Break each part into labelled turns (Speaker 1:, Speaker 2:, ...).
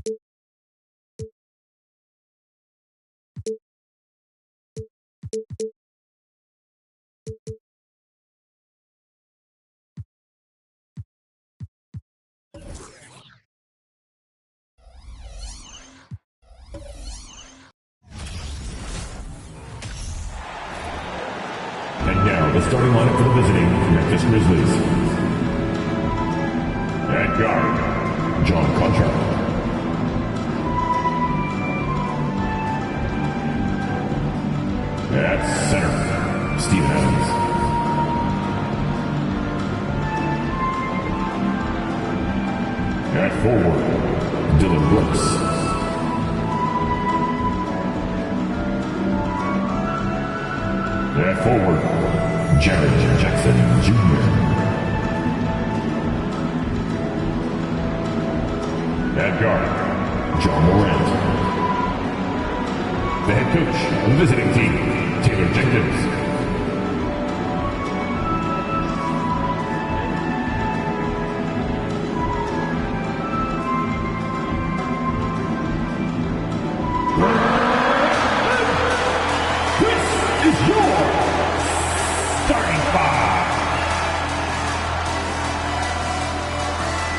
Speaker 1: And now, the starting lineup for the visiting Memphis Grizzlies. At guard, John Conchar. At center, Steven Adams. At forward, Dylan Brooks. At forward, Jared Jackson Jr. At guard, John Morant. The head coach of the visiting team, Taylor Jenkins. This is your starting five.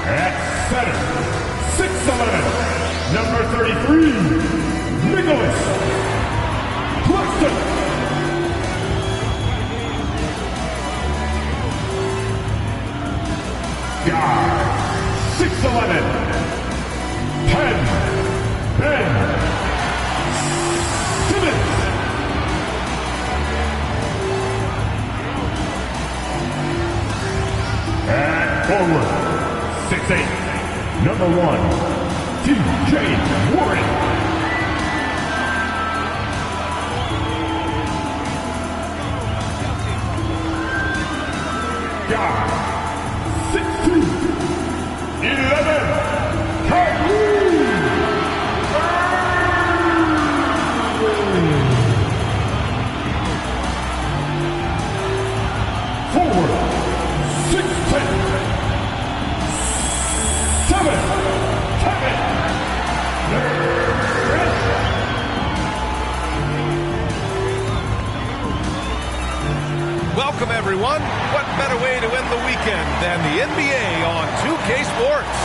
Speaker 1: At center, 6'11", number 33, Nicholas Claxton. Guard, 6'11", Ben Simmons. And forward, 6'8", number 1, T.J. Warren. Guard, 6'2", 11, Kyrie. Forward, 6'10", 7, Kevin.
Speaker 2: Welcome, everyone. What better way to end the weekend than the NBA on 2K Sports?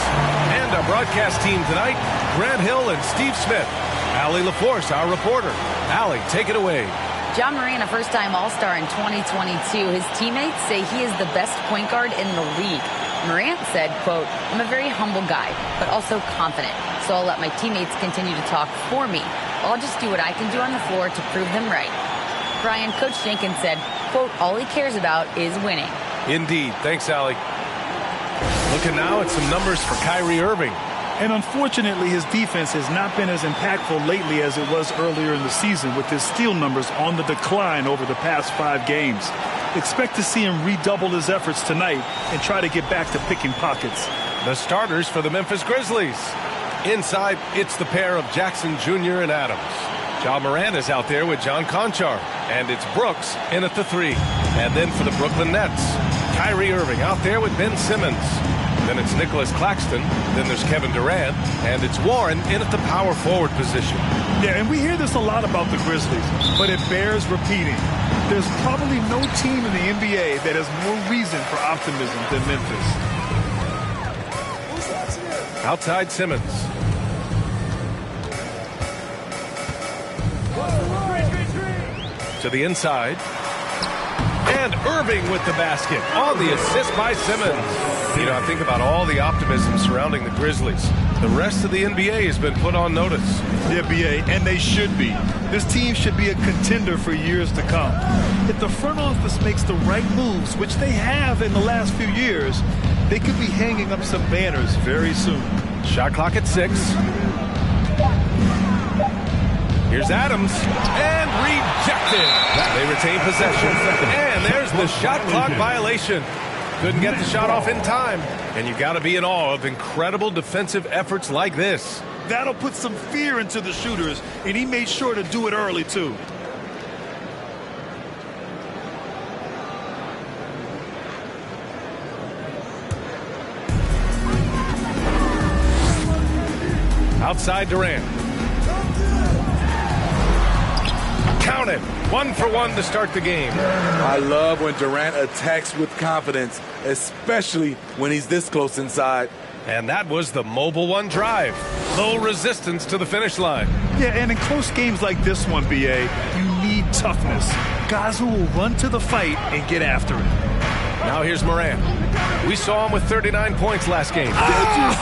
Speaker 2: And our broadcast team tonight, Grant Hill and Steve Smith. Allie LaForce, our reporter. Allie, take it away.
Speaker 3: Ja Morant, a first-time All-Star in 2022. His teammates say he is the best point guard in the league. Morant said, quote, "I'm a very humble guy, but also confident. So I'll let my teammates continue to talk for me. I'll just do what I can do on the floor to prove them right." Brian, Coach Jenkins said, quote, "All he cares about is winning."
Speaker 2: Indeed. Thanks, Allie. Looking now at some numbers for Kyrie Irving.
Speaker 4: And unfortunately, his defense has not been as impactful lately as it was earlier in the season, with his steal numbers on the decline over the past 5 games. Expect to see him redouble his efforts tonight and try to get back to picking pockets.
Speaker 2: The starters for the Memphis Grizzlies. Inside, it's the pair of Jackson Jr. and Adams. Ja Morant is out there with John Conchar. And it's Brooks in at the 3. And then for the Brooklyn Nets, Kyrie Irving out there with Ben Simmons. Then it's Nicholas Claxton. Then there's Kevin Durant. And it's Warren in at the power forward position.
Speaker 4: Yeah, and we hear this a lot about the Grizzlies, but it bears repeating. There's probably no team in the NBA that has more reason for optimism than Memphis.
Speaker 2: Outside Simmons. To the inside. And Irving with the basket on the assist by Simmons. You know, I think about all the optimism surrounding the Grizzlies. The rest of the NBA has been put on notice.
Speaker 4: The NBA, and they should be. This team should be a contender for years to come. If the front office makes the right moves, which they have in the last few years, they could be hanging up some banners very soon.
Speaker 2: Shot clock at 6. Here's Adams, and rejected. They retain possession, and there's the shot clock violation. Couldn't get the shot off in time, and you got to be in awe of incredible defensive efforts like this.
Speaker 4: That'll put some fear into the shooters, and he made sure to do it early, too.
Speaker 2: Outside Durant. Count it. 1 for 1 to start the game.
Speaker 5: I love when Durant attacks with confidence, especially when he's this close inside.
Speaker 2: And that was the mobile one drive. Low resistance to the finish line.
Speaker 4: Yeah, and in close games like this one, BA, you need toughness. Guys who will run to the fight and get after it.
Speaker 2: Now here's Morant. We saw him with 39 points last game.
Speaker 5: I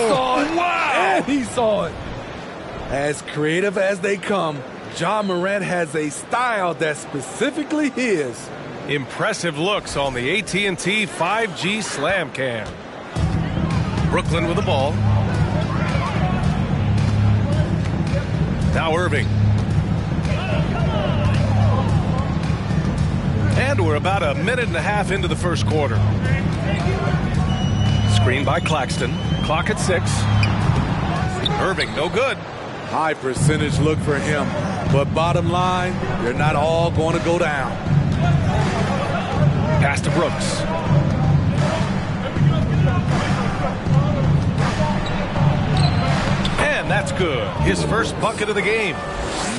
Speaker 5: saw it.
Speaker 4: Wow!
Speaker 5: And he saw it. As creative as they come, Ja Morant has a style that's specifically his.
Speaker 2: Impressive looks on the AT&T 5G Slam Cam. Brooklyn with the ball. Now Irving. And we're about a minute and a half into the first quarter. Screen by Claxton. Clock at 6. Irving, no good.
Speaker 5: High percentage look for him. But bottom line, they're not all going to go down.
Speaker 2: Pass to Brooks. And that's good. His first bucket of the game.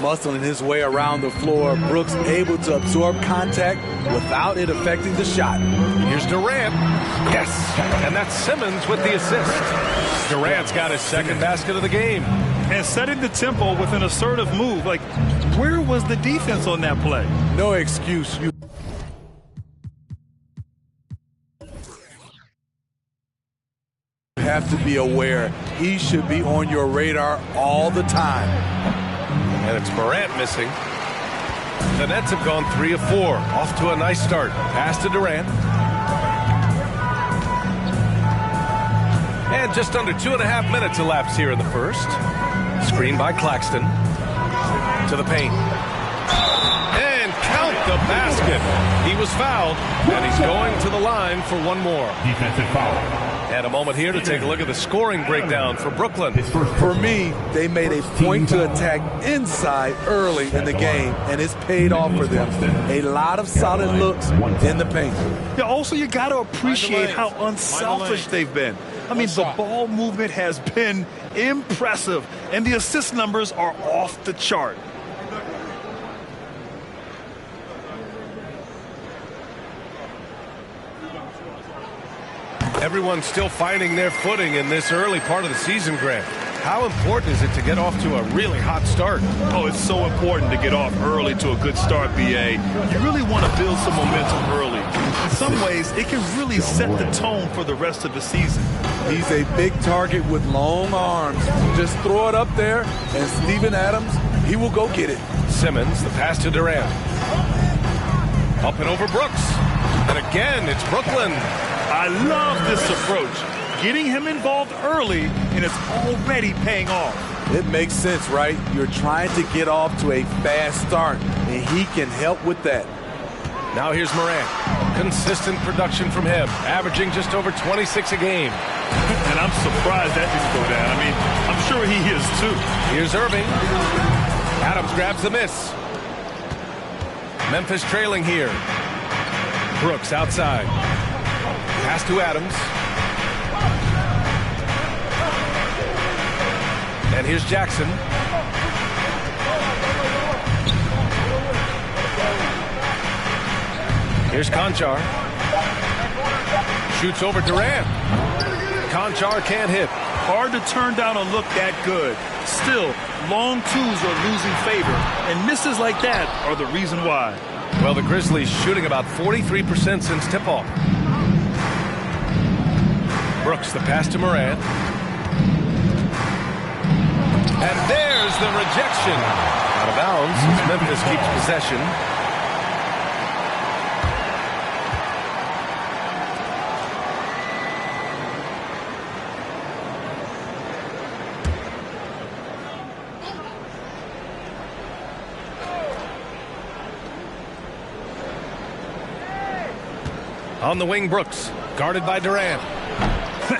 Speaker 5: Muscling his way around the floor, Brooks able to absorb contact without it affecting the shot.
Speaker 2: Here's Durant. Yes. And that's Simmons with the assist. Durant's got his second basket of the game.
Speaker 4: And setting the tempo with an assertive move. Like, where was the defense on that play?
Speaker 5: No excuse. You have to be aware. He should be on your radar all the time.
Speaker 2: And it's Morant missing. The Nets have gone 3 of 4. Off to a nice start. Pass to Durant. And just under 2.5 minutes elapsed here in the first. Screen by Claxton. To the paint. And count the basket. He was fouled, and he's going to the line for one more.
Speaker 1: Defensive foul.
Speaker 2: And a moment here to take a look at the scoring breakdown for Brooklyn.
Speaker 5: For me, they made a point to attack inside early in the game, and it's paid off for them. A lot of solid looks in the paint.
Speaker 4: Yeah, also, you got to appreciate how unselfish they've been. I mean, the ball movement has been impressive, and the assist numbers are off the chart.
Speaker 2: Everyone's still finding their footing in this early part of the season, Grant. How important is it to get off to a really hot start?
Speaker 4: Oh, it's so important to get off early to a good start, BA. You really want to build some momentum early. In some ways, it can really set the tone for the rest of the season.
Speaker 5: He's a big target with long arms. Just throw it up there, and Steven Adams, he will go get it.
Speaker 2: Simmons, the pass to Durant. Up and over Brooks. And again, it's Brooklyn.
Speaker 4: I love this approach. Getting him involved early, and it's already paying off.
Speaker 5: It makes sense, right? You're trying to get off to a fast start, and he can help with that.
Speaker 2: Now here's Morant. Consistent production from him, averaging just over 26 a game.
Speaker 4: And I'm surprised that didn't go down. I mean, I'm sure he is too.
Speaker 2: Here's Irving. Adams grabs the miss. Memphis trailing here. Brooks outside. Pass to Adams. And here's Jackson. Here's Conchar. Shoots over Durant. Conchar can't hit.
Speaker 4: Hard to turn down a look that good. Still, long twos are losing favor, and misses like that are the reason why.
Speaker 2: Well, the Grizzlies shooting about 43% since tip-off. Brooks, the pass to Morant. And there's the rejection. Out of bounds as Memphis keeps possession. On the wing, Brooks, guarded by Durant.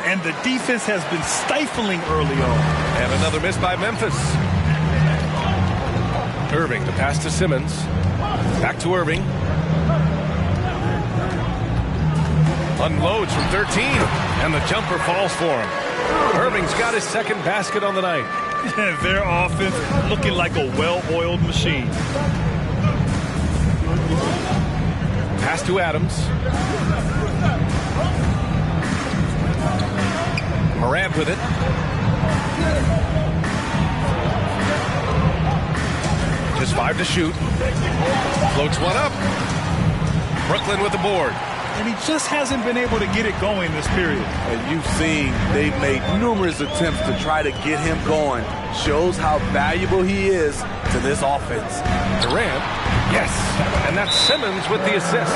Speaker 4: And the defense has been stifling early on.
Speaker 2: And another miss by Memphis. Irving, the pass to Simmons. Back to Irving. Unloads from 13, and the jumper falls for him. Irving's got his second basket on the night.
Speaker 4: Their offense looking like a well-oiled machine.
Speaker 2: Pass to Adams. Morant with it. Just 5 to shoot. Floats one up. Brooklyn with the board.
Speaker 4: And he just hasn't been able to get it going this period.
Speaker 5: And you've seen they've made numerous attempts to try to get him going. Shows how valuable he is to this offense.
Speaker 2: Durant, yes. And that's Simmons with the assist.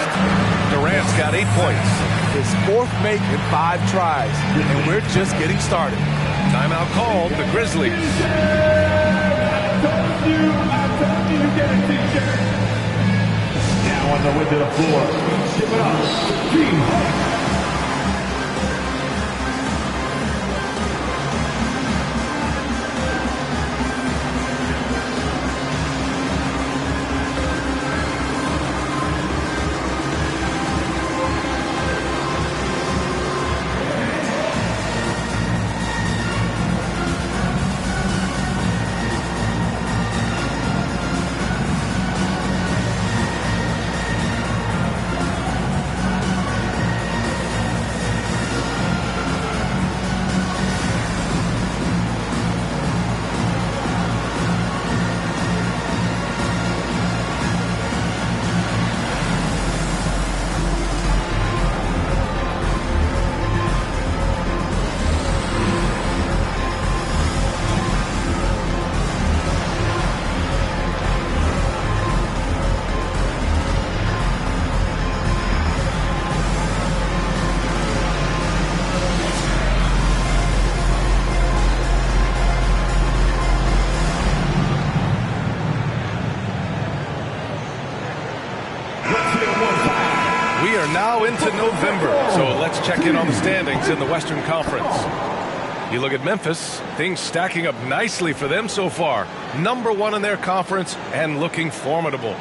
Speaker 2: Durant's got 8 points.
Speaker 5: His fourth make in 5 tries. And we're just getting started.
Speaker 2: Timeout called, the Grizzlies.
Speaker 1: Now on the way to the floor. Give it up. Team.
Speaker 2: Now into November, so let's check in on the standings in the Western Conference. You look at Memphis, things stacking up nicely for them so far. #1 in their conference and looking formidable.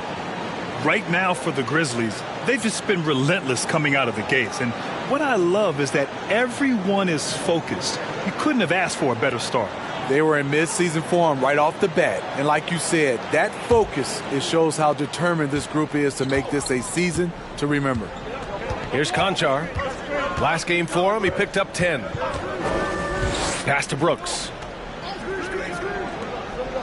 Speaker 4: Right now for the Grizzlies, they've just been relentless coming out of the gates. And what I love is that everyone is focused. You couldn't have asked for a better start.
Speaker 5: They were in mid-season form right off the bat. And like you said, that focus, it shows how determined this group is to make this a season to remember.
Speaker 2: Here's Conchar. Last game for him, he picked up 10. Pass to Brooks.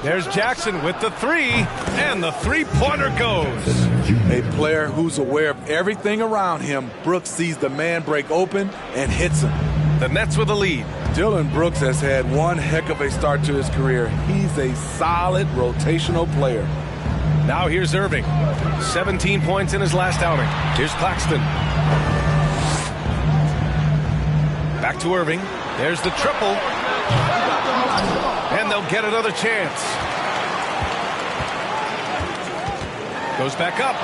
Speaker 2: There's Jackson with the 3, and the three-pointer goes.
Speaker 5: A player who's aware of everything around him. Brooks sees the man break open and hits him.
Speaker 2: The Nets with a lead.
Speaker 5: Dillon Brooks has had one heck of a start to his career. He's a solid rotational player.
Speaker 2: Now here's Irving. 17 points in his last outing. Here's Claxton. Back to Irving. There's the triple. And they'll get another chance. Goes back up.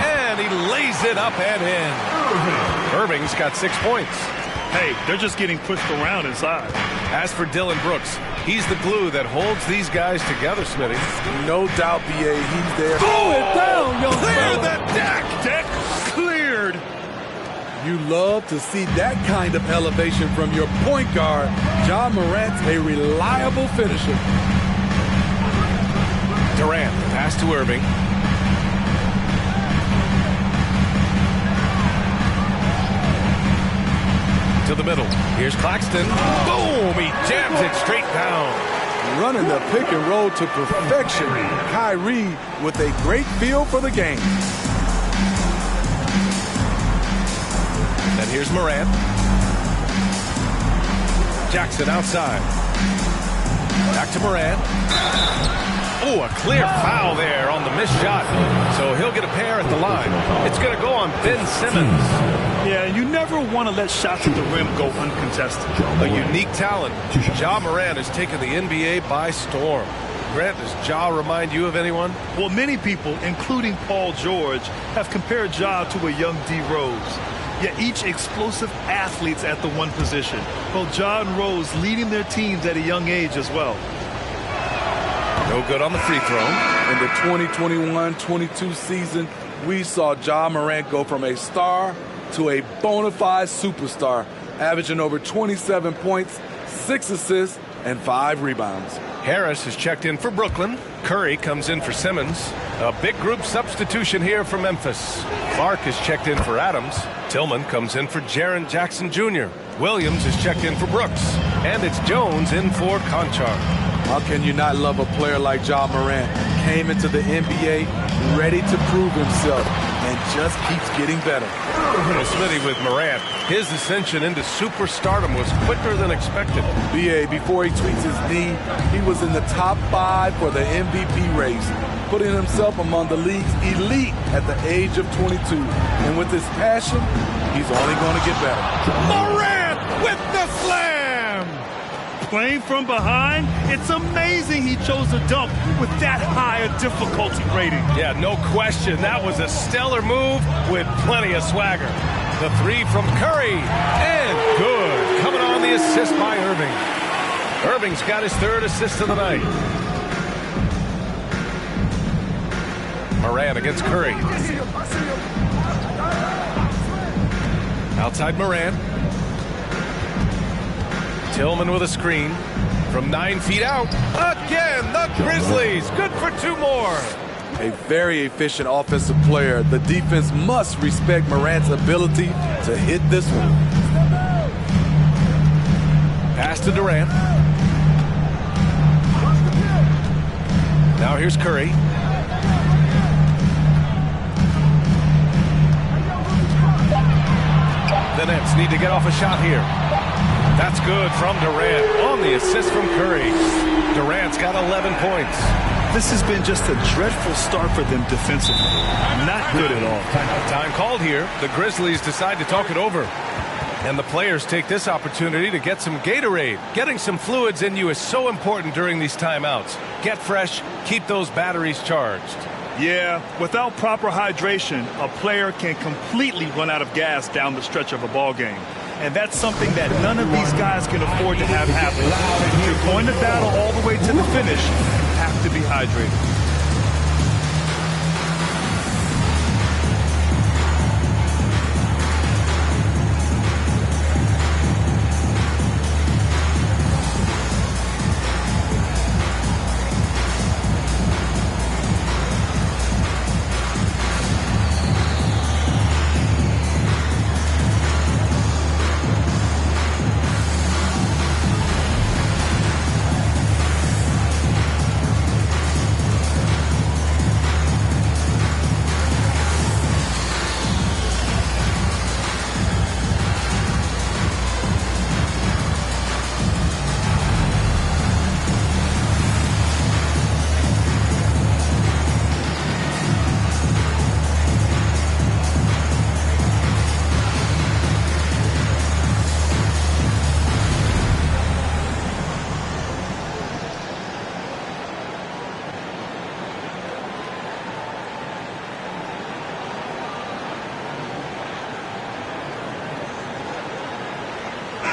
Speaker 2: And he lays it up and in. Irving's got 6 points.
Speaker 4: Hey, they're just getting pushed around inside.
Speaker 2: As for Dillon Brooks, he's the glue that holds these guys together, Smitty.
Speaker 5: No doubt, B.A., he's there. Throw it down, young
Speaker 2: Clear
Speaker 5: fella.
Speaker 2: the deck!
Speaker 4: Deck cleared.
Speaker 5: You love to see that kind of elevation from your point guard. Ja Morant's a reliable finisher.
Speaker 2: Durant, pass to Irving. To the middle. Here's Claxton. Boom! He jams it straight down.
Speaker 5: Running the pick and roll to perfection. Kyrie with a great feel for the game.
Speaker 2: And here's Morant. Jackson outside. Back to Morant. Oh, a clear foul there on the missed shot. So he'll get a pair at the line. It's going to go on Ben Simmons.
Speaker 4: Yeah, you never want to let shots at the rim go uncontested.
Speaker 2: A unique talent. Ja Morant has taken the NBA by storm. Grant, does Ja remind you of anyone?
Speaker 4: Well, many people, including Paul George, have compared Ja to a young D. Rose. Yet each explosive athletes at the one position. Both Ja and Rose leading their teams at a young age as well.
Speaker 2: No good on the free throw.
Speaker 5: In the 2021-22 season, we saw Ja Morant go from a star to a bona fide superstar, averaging over 27 points, 6 assists, and 5 rebounds.
Speaker 2: Harris has checked in for Brooklyn. Curry comes in for Simmons. A big group substitution here for Memphis. Clark has checked in for Adams. Tillman comes in for Jaren Jackson Jr. Williams has checked in for Brooks. And it's Jones in for Conchar.
Speaker 5: How can you not love a player like Ja Morant? Came into the NBA ready to prove himself and just keeps getting better.
Speaker 2: Smitty with Morant. His ascension into superstardom was quicker than expected.
Speaker 5: BA, before he tweaks his knee, he was in the top 5 for the MVP race, putting himself among the league's elite at the age of 22. And with his passion, he's only going to get better.
Speaker 4: Morant with the slam! Playing from behind, it's amazing he chose a dunk with that high a difficulty rating.
Speaker 2: Yeah, no question. That was a stellar move with plenty of swagger. The 3 from Curry, and good. Coming on the assist by Irving. Irving's got his 3rd assist of the night. Morant against Curry. Outside Morant. Tillman with a screen from 9 feet out. Again, the Grizzlies. Good for 2 more.
Speaker 5: A very efficient offensive player. The defense must respect Morant's ability to hit this one.
Speaker 2: Pass to Durant. Now here's Curry. The Nets need to get off a shot here. That's good from Durant on the assist from Curry. Durant's got 11 points.
Speaker 4: This has been just a dreadful start for them defensively. Not good at all.
Speaker 2: Time called here. The Grizzlies decide to talk it over. And the players take this opportunity to get some Gatorade. Getting some fluids in you is so important during these timeouts. Get fresh, keep those batteries charged.
Speaker 4: Yeah, without proper hydration, a player can completely run out of gas down the stretch of a ball game. And that's something that none of these guys can afford to have happen. If you're going to battle all the way to the finish, you have to be hydrated.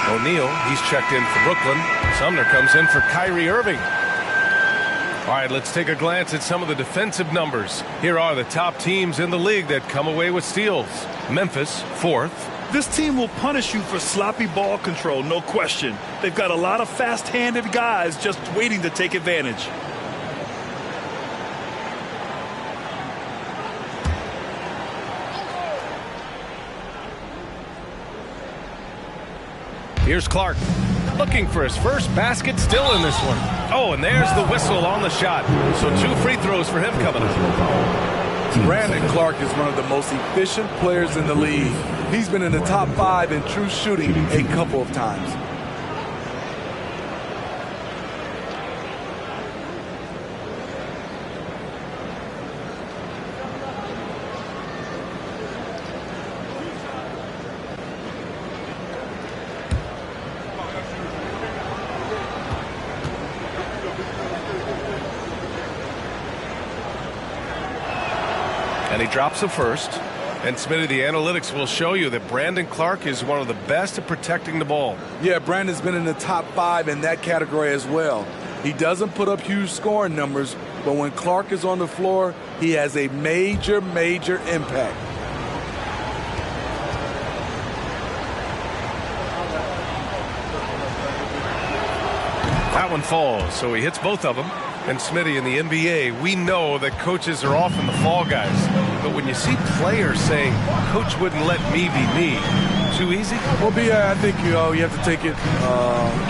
Speaker 2: O'Neal, he's checked in for Brooklyn. Sumner comes in for Kyrie Irving. All right, let's take a glance at some of the defensive numbers. Here are the top teams in the league that come away with steals. Memphis, 4th.
Speaker 4: This team will punish you for sloppy ball control, no question. They've got a lot of fast-handed guys just waiting to take advantage.
Speaker 2: Here's Clark, looking for his first basket, still in this one. Oh, and there's the whistle on the shot. So 2 free throws for him coming up.
Speaker 5: Brandon Clark is one of the most efficient players in the league. He's been in the top 5 in true shooting a couple of times.
Speaker 2: And he drops the first. And Smitty, the analytics will show you that Brandon Clark is one of the best at protecting the ball.
Speaker 5: Yeah, Brandon's been in the top 5 in that category as well. He doesn't put up huge scoring numbers, but when Clark is on the floor, he has a major impact.
Speaker 2: That one falls, so he hits both of them. And Smitty, in the NBA, we know that coaches are often the fall guys. But when you see players saying, "Coach wouldn't let me be me," too easy?
Speaker 5: Well, I think you have to take it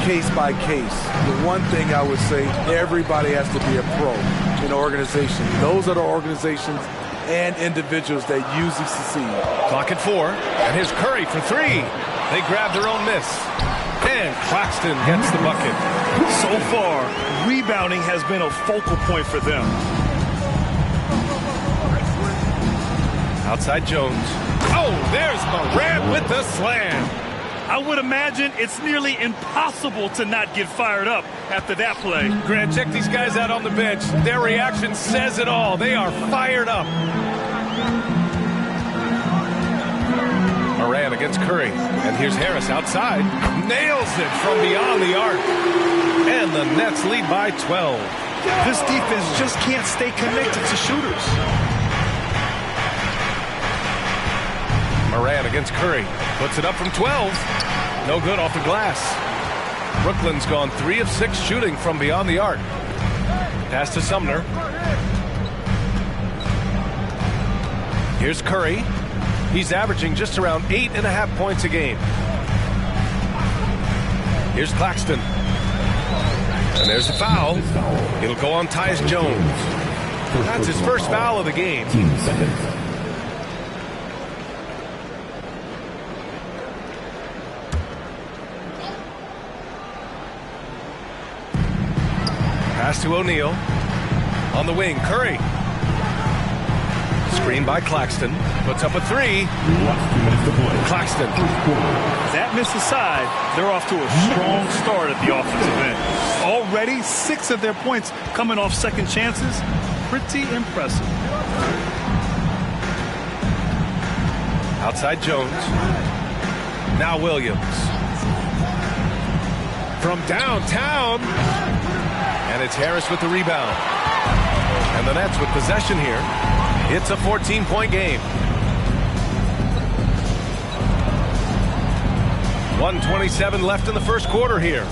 Speaker 5: case by case. The one thing I would say, everybody has to be a pro in an organization. Those are the organizations and individuals that usually succeed.
Speaker 2: Clock at 4, and here's Curry for 3. They grab their own miss. And Claxton gets the bucket.
Speaker 4: So far, rebounding has been a focal point for them.
Speaker 2: Outside Jones. Oh, there's Morant with the slam.
Speaker 4: I would imagine it's nearly impossible to not get fired up after that play.
Speaker 2: Grant, check these guys out on the bench. Their reaction says it all. They are fired up. Morant against Curry. And here's Harris outside. Nails it from beyond the arc. And the Nets lead by 12.
Speaker 4: This defense just can't stay connected to shooters.
Speaker 2: Morant against Curry. Puts it up from 12. No good off the glass. Brooklyn's gone 3 of 6 shooting from beyond the arc. Pass to Sumner. Here's Curry. He's averaging just around 8.5 points a game. Here's Claxton. And there's the foul. It'll go on Tyus Jones. That's his first foul of the game.
Speaker 1: 15 seconds.
Speaker 2: Pass to O'Neal. On the wing, Curry. Screen by Claxton. Puts up a 3. Claxton.
Speaker 4: That missed aside, they're off to a strong start at the offensive end. Already 6 of their points coming off second chances. Pretty impressive.
Speaker 2: Outside Jones. Now Williams. From downtown. And it's Harris with the rebound. And the Nets with possession here. It's a 14-point game. 1:27 left in the first quarter here.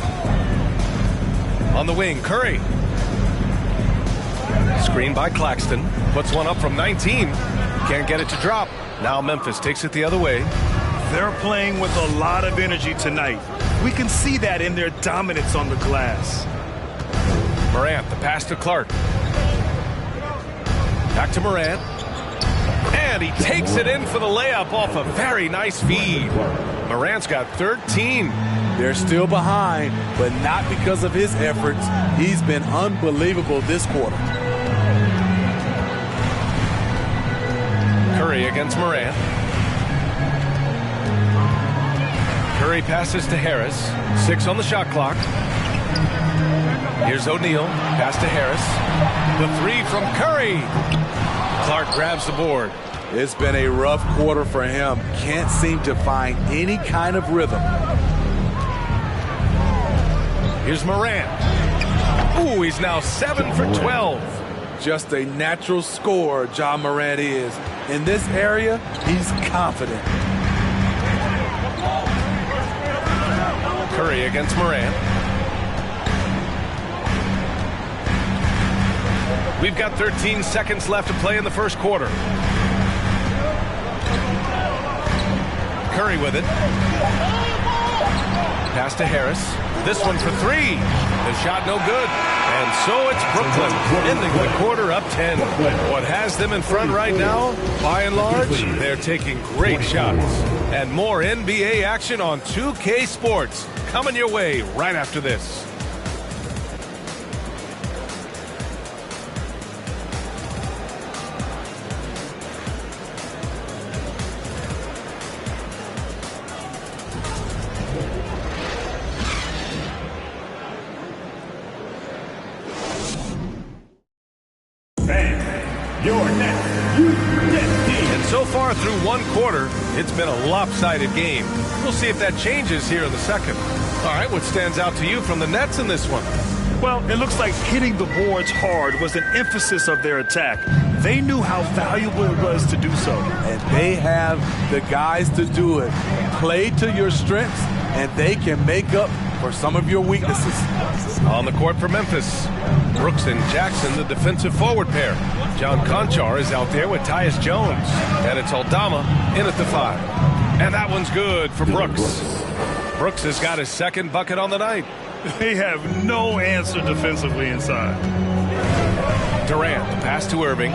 Speaker 2: On the wing, Curry. Screen by Claxton. Puts one up from 19. Can't get it to drop. Now Memphis takes it the other way.
Speaker 4: They're playing with a lot of energy tonight. We can see that in their dominance on the glass.
Speaker 2: Morant, the pass to Clark. Back to Morant. And he takes it in for the layup off a very nice feed. Morant's got 13.
Speaker 5: They're still behind, but not because of his efforts. He's been unbelievable this quarter.
Speaker 2: Curry against Morant. Curry passes to Harris. 6 on the shot clock. Here's O'Neal. Pass to Harris. The 3 from Curry. Clark grabs the board.
Speaker 5: It's been a rough quarter for him. Can't seem to find any kind of rhythm.
Speaker 2: Here's Morant. Ooh, he's now 7 for 12.
Speaker 5: Just a natural scorer, Ja Morant is. In this area, he's confident.
Speaker 2: Curry against Morant. We've got 13 seconds left to play in the first quarter. Curry with it. Pass to Harris. This one for 3. The shot no good. And so it's Brooklyn ending the quarter up 10. What has them in front right now, by and large, they're taking great shots. And more NBA action on 2K Sports coming your way right after this. And so far through one quarter, it's been a lopsided game. We'll see if that changes here in the second. All right, what stands out to you from the Nets in this one?
Speaker 4: Well, it looks like hitting the boards hard was an emphasis of their attack. They knew how valuable it was to do so.
Speaker 5: And they have the guys to do it. Play to your strengths, and they can make up for some of your weaknesses.
Speaker 2: On the court for Memphis, Brooks and Jackson, the defensive forward pair. John Conchar is out there with Tyus Jones. And it's Aldama in at the 5. And that one's good for Brooks. Brooks has got his second bucket on the night.
Speaker 4: They have no answer defensively inside.
Speaker 2: Durant, pass to Irving.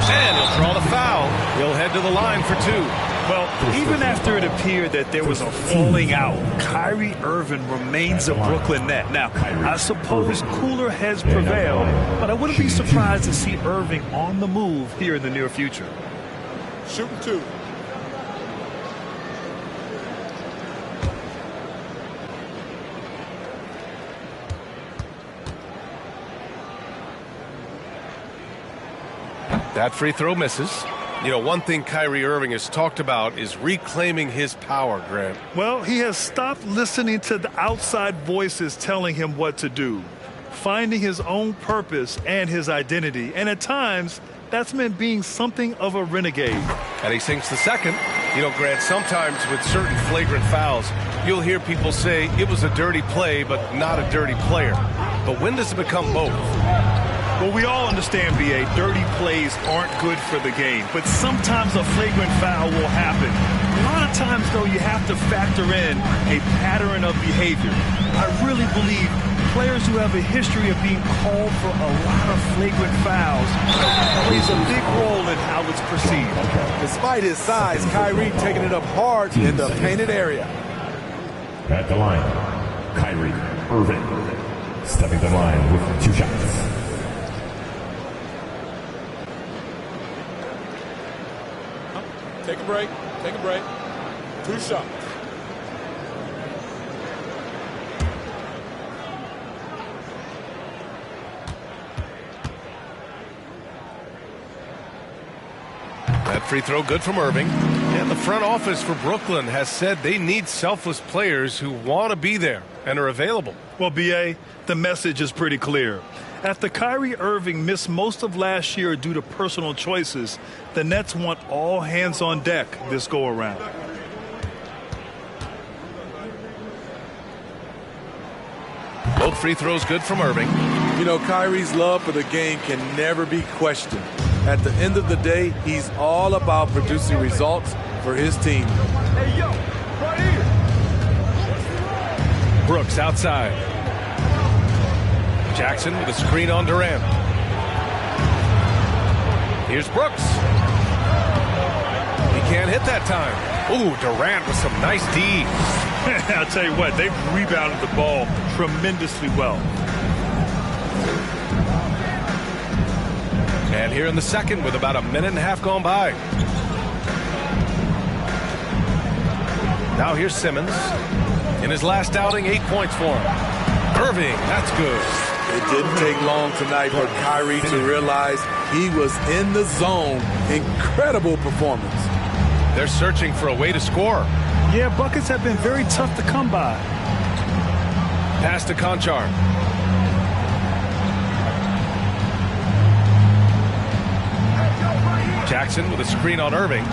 Speaker 2: And he'll draw the foul. He'll head to the line for 2.
Speaker 4: Well, even after it appeared that there was a falling out, Kyrie Irving remains a Brooklyn net. Now, I suppose cooler heads prevail, but I wouldn't be surprised to see Irving on the move here in the near future.
Speaker 5: Shooting 2.
Speaker 2: That free throw misses. You know, one thing Kyrie Irving has talked about is reclaiming his power, Grant.
Speaker 4: Well, he has stopped listening to the outside voices telling him what to do, finding his own purpose and his identity. And at times, that's meant being something of a renegade.
Speaker 2: And he sinks the second. You know, Grant, sometimes with certain flagrant fouls, you'll hear people say it was a dirty play, but not a dirty player. But when does it become both?
Speaker 4: Well, we all understand, B.A., dirty plays aren't good for the game, but sometimes a flagrant foul will happen. A lot of times, though, you have to factor in a pattern of behavior. I really believe players who have a history of being called for a lot of flagrant fouls plays a big role in how it's perceived.
Speaker 5: Despite his size, Kyrie taking it up hard in the painted area.
Speaker 1: At the line, Kyrie Irving stepping to the line with 2 shots.
Speaker 5: Take a break. Take a break. 2 shots.
Speaker 2: That free throw good from Irving. And the front office for Brooklyn has said they need selfless players who want to be there and are available.
Speaker 4: Well, B.A., the message is pretty clear. After Kyrie Irving missed most of last year due to personal choices, the Nets want all hands on deck this go-around.
Speaker 2: Both free throws good from Irving.
Speaker 5: You know, Kyrie's love for the game can never be questioned. At the end of the day, he's all about producing results for his team.
Speaker 6: Hey, yo, right here.
Speaker 2: Brooks outside. Jackson with a screen on Durant. Here's Brooks. He can't hit that time. Ooh, Durant with some nice D.
Speaker 4: I'll tell you what, they've rebounded the ball tremendously well.
Speaker 2: And here in the second with about a minute and a half gone by. Now here's Simmons. In his last outing, 8 points for him. Irving, that's good.
Speaker 5: It didn't take long tonight for Kyrie to realize he was in the zone. Incredible performance.
Speaker 2: They're searching for a way to score.
Speaker 4: Yeah, buckets have been very tough to come by.
Speaker 2: Pass to Conchar. Jackson with a screen on Irving.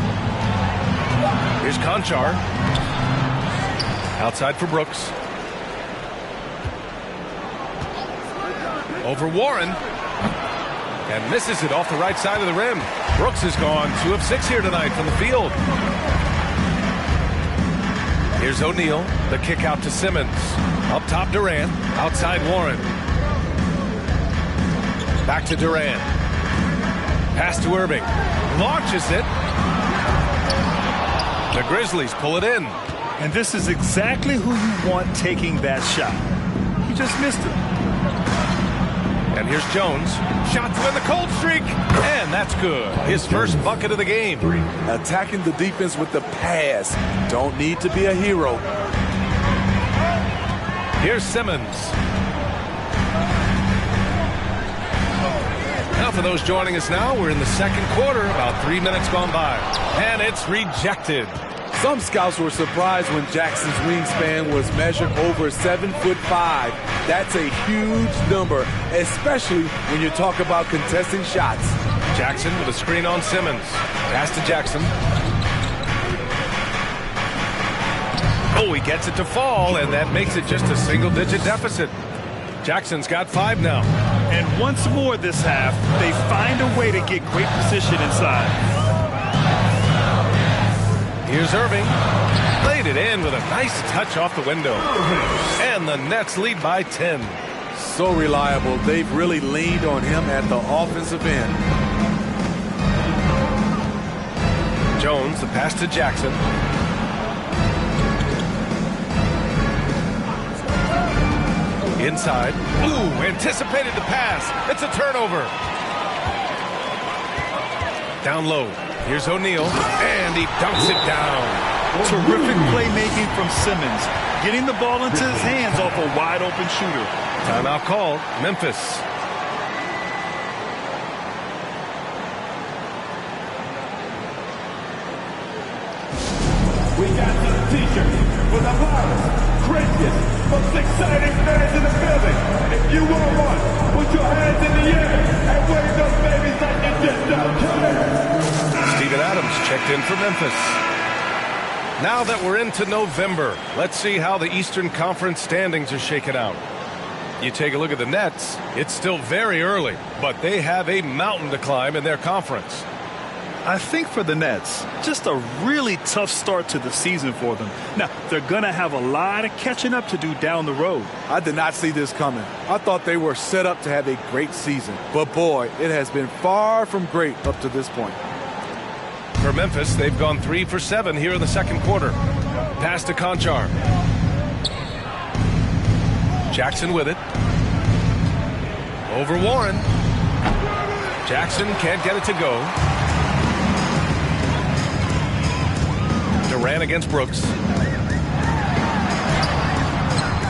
Speaker 2: Here's Conchar. Outside for Brooks. Over Warren. And misses it off the right side of the rim. Brooks has gone 2 of 6 here tonight from the field. Here's O'Neal. The kick out to Simmons. Up top Durant. Outside Warren. Back to Durant. Pass to Irving. Launches it. The Grizzlies pull it in.
Speaker 4: And this is exactly who you want taking that shot. He just missed it.
Speaker 2: And here's Jones. Shot to win the cold streak. And that's good. His first bucket of the game.
Speaker 5: Attacking the defense with the pass. Don't need to be a hero.
Speaker 2: Here's Simmons. Now for those joining us now, we're in the second quarter, about 3 minutes gone by. And it's rejected.
Speaker 5: Some scouts were surprised when Jackson's wingspan was measured over 7'5". That's a huge number, especially when you talk about contesting shots.
Speaker 2: Jackson with a screen on Simmons. Pass to Jackson. Oh, he gets it to fall, and that makes it just a single-digit deficit. Jackson's got 5 now.
Speaker 4: And once more this half, they find a way to get great position inside.
Speaker 2: Here's Irving. Laid it in with a nice touch off the window. And the Nets lead by 10.
Speaker 5: So reliable. They've really leaned on him at the offensive end.
Speaker 2: Jones, the pass to Jackson. Inside. Ooh, anticipated the pass. It's a turnover. Down low. Here's O'Neal, and he dunks it down.
Speaker 4: Terrific playmaking from Simmons, getting the ball into his hands off a wide-open shooter.
Speaker 2: Timeout called. Memphis.
Speaker 6: We got some t-shirts for the loudest, craziest, most exciting fans in the building. If you want one, put your hands in the air and wave those babies like you just don't care.
Speaker 2: Steven Adams checked in for Memphis. Now that we're into November, let's see how the Eastern Conference standings are shaken out. You take a look at the Nets, it's still very early, but they have a mountain to climb in their conference.
Speaker 4: I think for the Nets, just a really tough start to the season for them. Now, they're going to have a lot of catching up to do down the road.
Speaker 5: I did not see this coming. I thought they were set up to have a great season. But boy, it has been far from great up to this point.
Speaker 2: For Memphis, they've gone 3 for 7 here in the second quarter. Pass to Conchar. Jackson with it. Over Warren. Jackson can't get it to go. Durant against Brooks.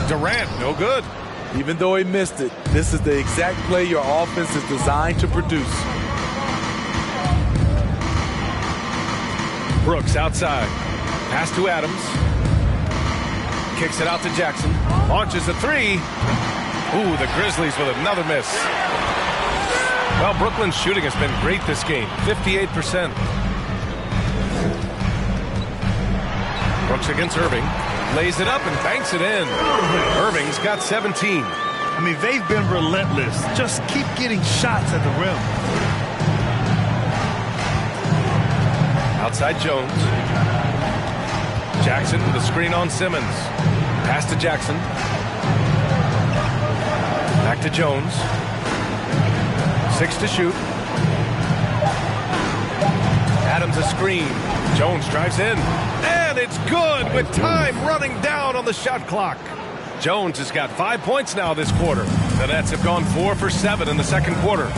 Speaker 2: Durant, no good.
Speaker 5: Even though he missed it, this is the exact play your offense is designed to produce.
Speaker 2: Brooks outside. Pass to Adams. Kicks it out to Jackson. Launches a 3. Ooh, the Grizzlies with another miss. Well, Brooklyn's shooting has been great this game. 58%. Brooks against Irving. Lays it up and banks it in. Irving's got 17.
Speaker 4: I mean, they've been relentless. Just keep getting shots at the rim.
Speaker 2: Outside Jones. Jackson with a screen on Simmons. Pass to Jackson. Back to Jones. 6 to shoot. Adams a screen. Jones drives in. And it's good with time running down on the shot clock. Jones has got 5 points now this quarter. The Nets have gone 4 for 7 in the second quarter.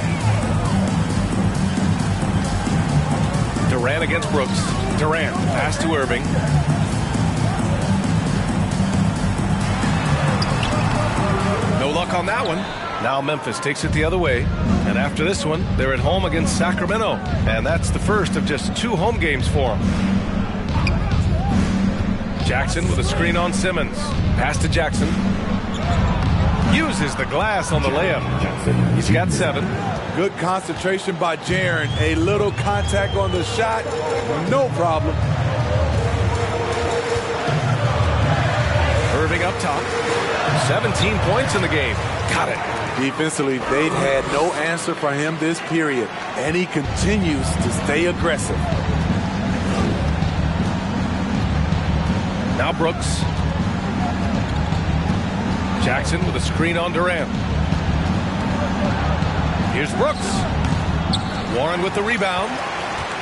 Speaker 2: Durant against Brooks. Durant, pass to Irving. No luck on that one. Now Memphis takes it the other way. And after this one, they're at home against Sacramento. And that's the first of just 2 home games for them. Jackson with a screen on Simmons. Pass to Jackson. Uses the glass on the layup. He's got 7.
Speaker 5: Good concentration by Jaren. A little contact on the shot. No problem.
Speaker 2: Irving up top. 17 points in the game. Got it.
Speaker 5: Defensively, they've had no answer for him this period. And he continues to stay aggressive.
Speaker 2: Now Brooks. Jackson with a screen on Durant. Here's Brooks. Warren with the rebound.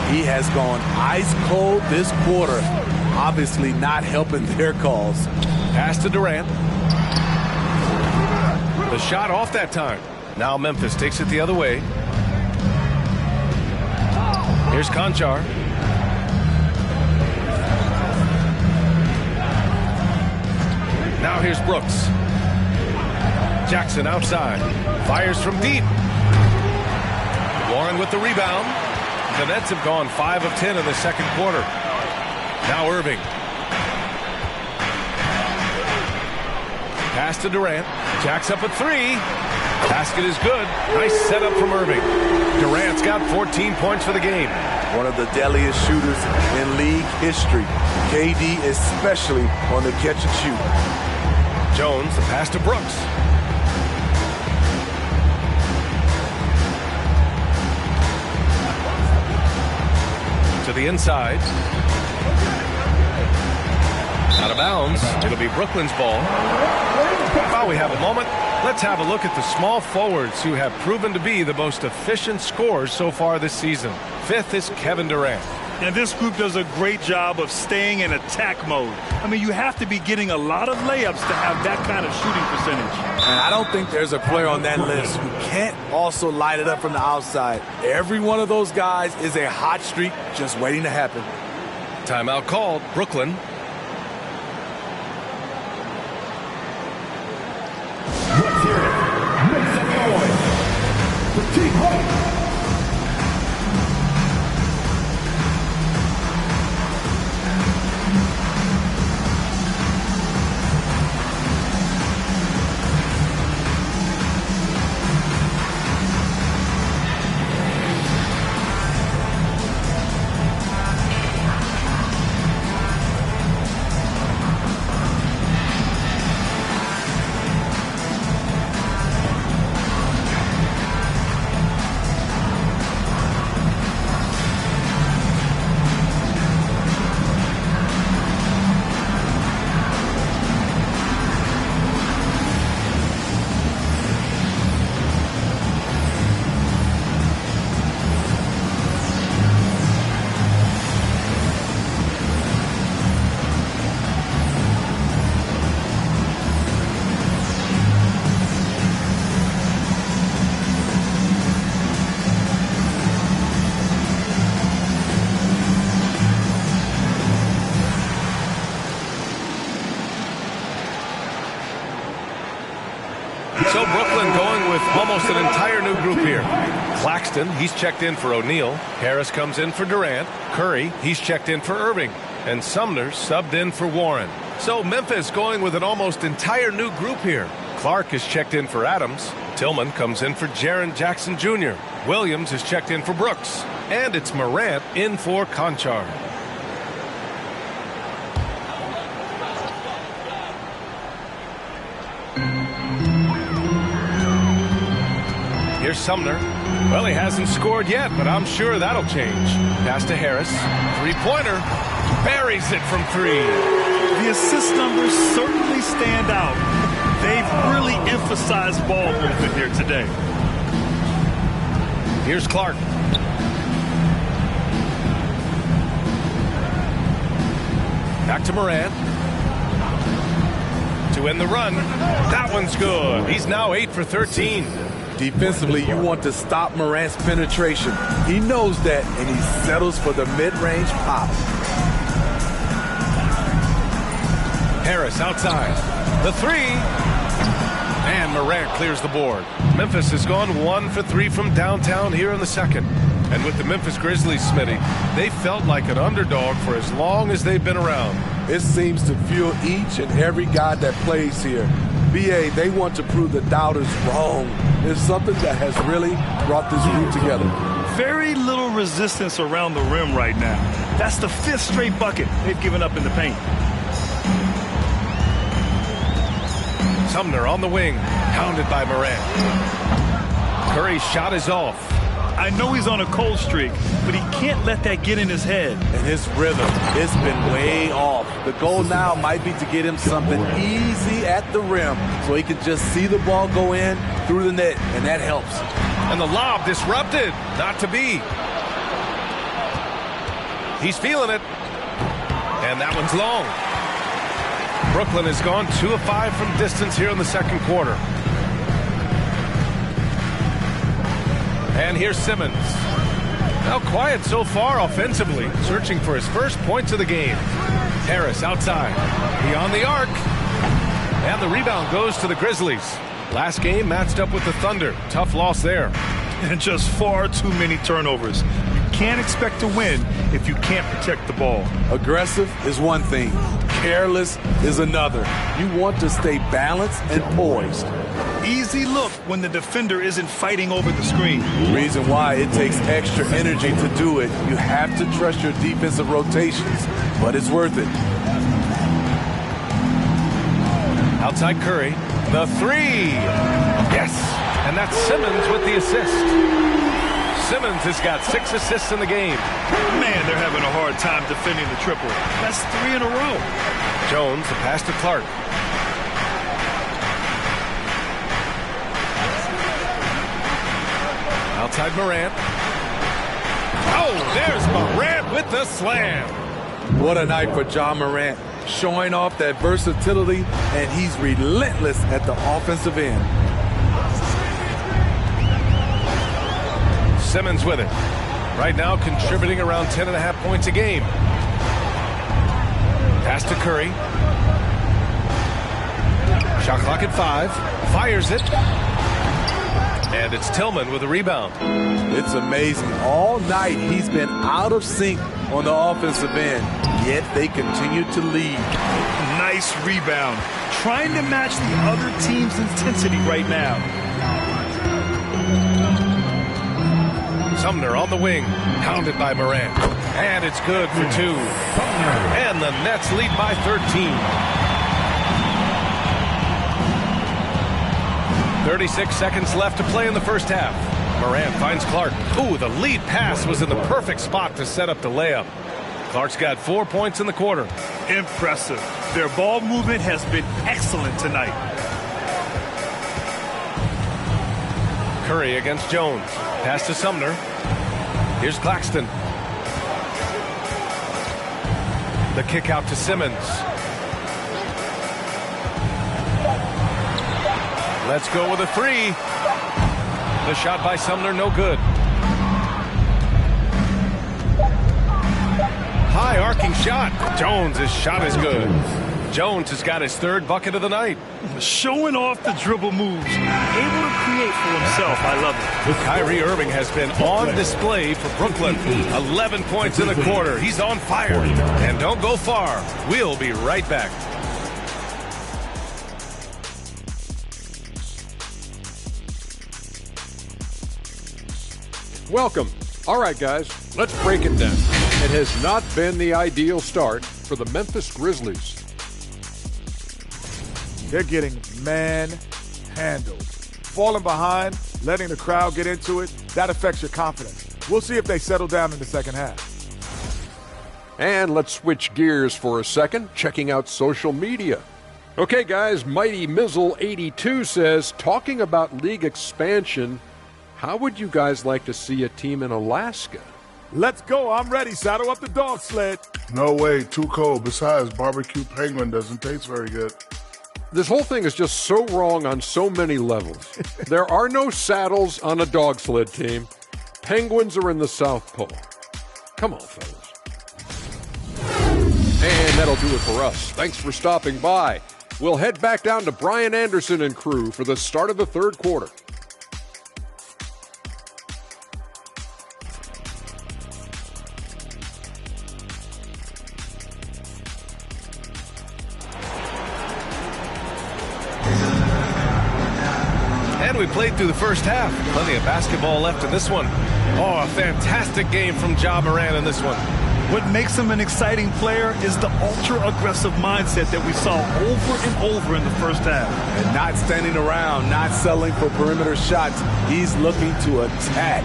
Speaker 5: He has gone ice cold this quarter. Obviously not helping their cause.
Speaker 2: Pass to Durant. The shot off that time. Now Memphis takes it the other way. Here's Conchar. Now here's Brooks. Jackson outside. Fires from deep. Warren with the rebound. The Nets have gone 5 of 10 in the second quarter. Now Irving. Pass to Durant. Jacks up a 3. Basket is good. Nice setup from Irving. Durant's got 14 points for the game.
Speaker 5: one of the deadliest shooters in league history. KD especially on the catch and shoot.
Speaker 2: Jones, the pass to Brooks. To the inside. Out of bounds. It'll be Brooklyn's ball. While we have a moment, let's have a look at the small forwards who have proven to be the most efficient scorers so far this season. Fifth is Kevin Durant.
Speaker 4: And this group does a great job of staying in attack mode. I mean, you have to be getting a lot of layups to have that kind of shooting percentage.
Speaker 5: And I don't think there's a player on that list who can't also light it up from the outside. Every one of those guys is a hot streak just waiting to happen.
Speaker 2: Timeout called. Brooklyn.
Speaker 6: Let's hear it. Make some noise. The team host.
Speaker 2: So Brooklyn going with almost an entire new group here. Claxton, he's checked in for O'Neal. Harris comes in for Durant. Curry, he's checked in for Irving. And Sumner subbed in for Warren. So Memphis going with an almost entire new group here. Clark is checked in for Adams. Tillman comes in for Jaren Jackson Jr. Williams is checked in for Brooks. And it's Morant in for Conchar. Here's Sumner. Well, he hasn't scored yet, but I'm sure that'll change. Pass to Harris. Three-pointer. Buries it from three.
Speaker 4: The assist numbers certainly stand out. They've really emphasized ball movement here today.
Speaker 2: Here's Clark. Back to Morant. To end the run. That one's good. He's now 8 for 13.
Speaker 5: Defensively, you want to stop Morant's penetration. He knows that, and he settles for the mid-range pop.
Speaker 2: Harris outside. The three. And Morant clears the board. Memphis has gone 1 for 3 from downtown here in the second. And with the Memphis Grizzlies, Smitty, they felt like an underdog for as long as they've been around.
Speaker 5: It seems to fuel each and every guy that plays here. BA, they want to prove the doubters wrong. It's something that has really brought this group together.
Speaker 4: Very little resistance around the rim right now. That's the 5th straight bucket they've given up in the paint.
Speaker 2: Sumner on the wing, pounded by Morant. Curry's shot is off.
Speaker 4: I know he's on a cold streak, but he can't let that get in his head.
Speaker 5: And his rhythm, it's been way off. The goal now might be to get him something easy at the rim so he can just see the ball go in through the net, and that helps.
Speaker 2: And the lob disrupted. Not to be. He's feeling it. And that one's long. Brooklyn has gone 2 of 5 from distance here in the second quarter. And here's Simmons. Now quiet so far offensively, searching for his first points of the game. Harris outside, beyond the arc. And the rebound goes to the Grizzlies. Last game matched up with the Thunder. Tough loss there.
Speaker 4: And just far too many turnovers. You can't expect to win if you can't protect the ball.
Speaker 5: Aggressive is one thing. Careless is another. You want to stay balanced and poised.
Speaker 4: Easy look when the defender isn't fighting over the screen.
Speaker 5: Reason why it takes extra energy to do it. You have to trust your defensive rotations, but it's worth it.
Speaker 2: Outside Curry. The three. Yes. And that's Simmons with the assist. Simmons has got 6 assists in the game.
Speaker 4: Man, they're having a hard time defending the triple. That's 3 in a row.
Speaker 2: Jones, the pass to Clark. Outside Morant. Oh, there's Morant with the slam.
Speaker 5: What a night for John Morant. Showing off that versatility, and he's relentless at the offensive end.
Speaker 2: Simmons with it. Right now contributing around 10.5 points a game. Pass to Curry. Shot clock at 5. Fires it. And it's Tillman with a rebound.
Speaker 5: It's amazing. All night he's been out of sync on the offensive end, yet they continue to lead.
Speaker 4: Nice rebound. Trying to match the other team's intensity right now.
Speaker 2: Sumner on the wing, pounded by Morant. And it's good for 2. And the Nets lead by 13. 36 seconds left to play in the first half. Morant finds Clark. Ooh, the lead pass was in the perfect spot to set up the layup. Clark's got 4 points in the quarter.
Speaker 4: Impressive. Their ball movement has been excellent tonight.
Speaker 2: Curry against Jones. Pass to Sumner. Here's Claxton. The kick out to Simmons. Let's go with a 3. The shot by Sumner, no good. High arcing shot. Jones' shot is good. Jones has got his 3rd bucket of the night.
Speaker 4: Showing off the dribble moves. Able to create for himself. I love it.
Speaker 2: Kyrie Irving has been on display for Brooklyn. 11 points in the quarter. He's on fire. And don't go far. We'll be right back.
Speaker 7: Welcome. All right, guys, let's break it down. It has not been the ideal start for the Memphis Grizzlies.
Speaker 8: They're getting manhandled. Falling behind, letting the crowd get into it, that affects your confidence. We'll see if they settle down in the second half.
Speaker 7: And let's switch gears for a second, checking out social media. Okay, guys, Mighty Mizzle82 says, talking about league expansion, how would you guys like to see a team in Alaska?
Speaker 8: Let's go. I'm ready. Saddle up the dog sled.
Speaker 9: No way. Too cold. Besides, barbecue penguin doesn't taste very good.
Speaker 7: This whole thing is just so wrong on so many levels. There are no saddles on a dog sled team. Penguins are in the South Pole. Come on, fellas. And that'll do it for us. Thanks for stopping by. We'll head back down to Brian Anderson and crew for the start of the 3rd quarter.
Speaker 2: And we played through the first half. Plenty of basketball left in this one. Oh, a fantastic game from Ja Morant in this one.
Speaker 4: What makes him an exciting player is the ultra-aggressive mindset that we saw over and over in the first half.
Speaker 5: And not standing around, not settling for perimeter shots. He's looking to attack.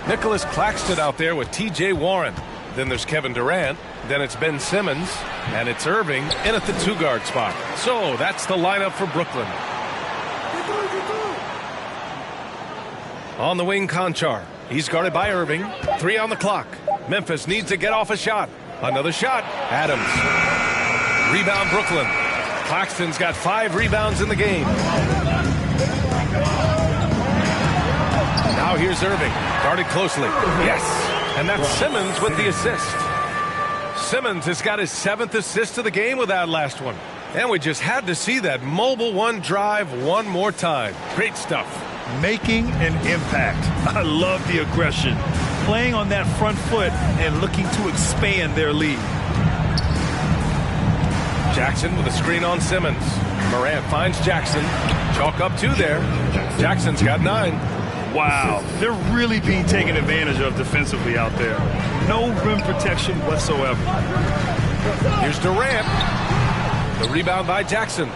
Speaker 2: Nicholas Claxton out there with T.J. Warren. Then there's Kevin Durant. Then it's Ben Simmons. And it's Irving in at the 2-guard spot. So that's the lineup for Brooklyn. On the wing, Conchar. He's guarded by Irving. 3 on the clock. Memphis needs to get off a shot. Another shot. Adams. Rebound, Brooklyn. Claxton's got 5 rebounds in the game. Now here's Irving. Guarded closely. Yes. And that's Simmons with the assist. Simmons has got his 7th assist of the game with that last one. And we just had to see that mobile one drive one more time. Great stuff.
Speaker 4: Making an impact. I love the aggression. Playing on that front foot and looking to expand their lead.
Speaker 2: Jackson with a screen on Simmons. Morant finds Jackson. Chalk up 2 there. Jackson's got 9.
Speaker 4: Wow, they're really being taken advantage of defensively out there. No rim protection whatsoever.
Speaker 2: Here's Durant. The rebound by Jackson.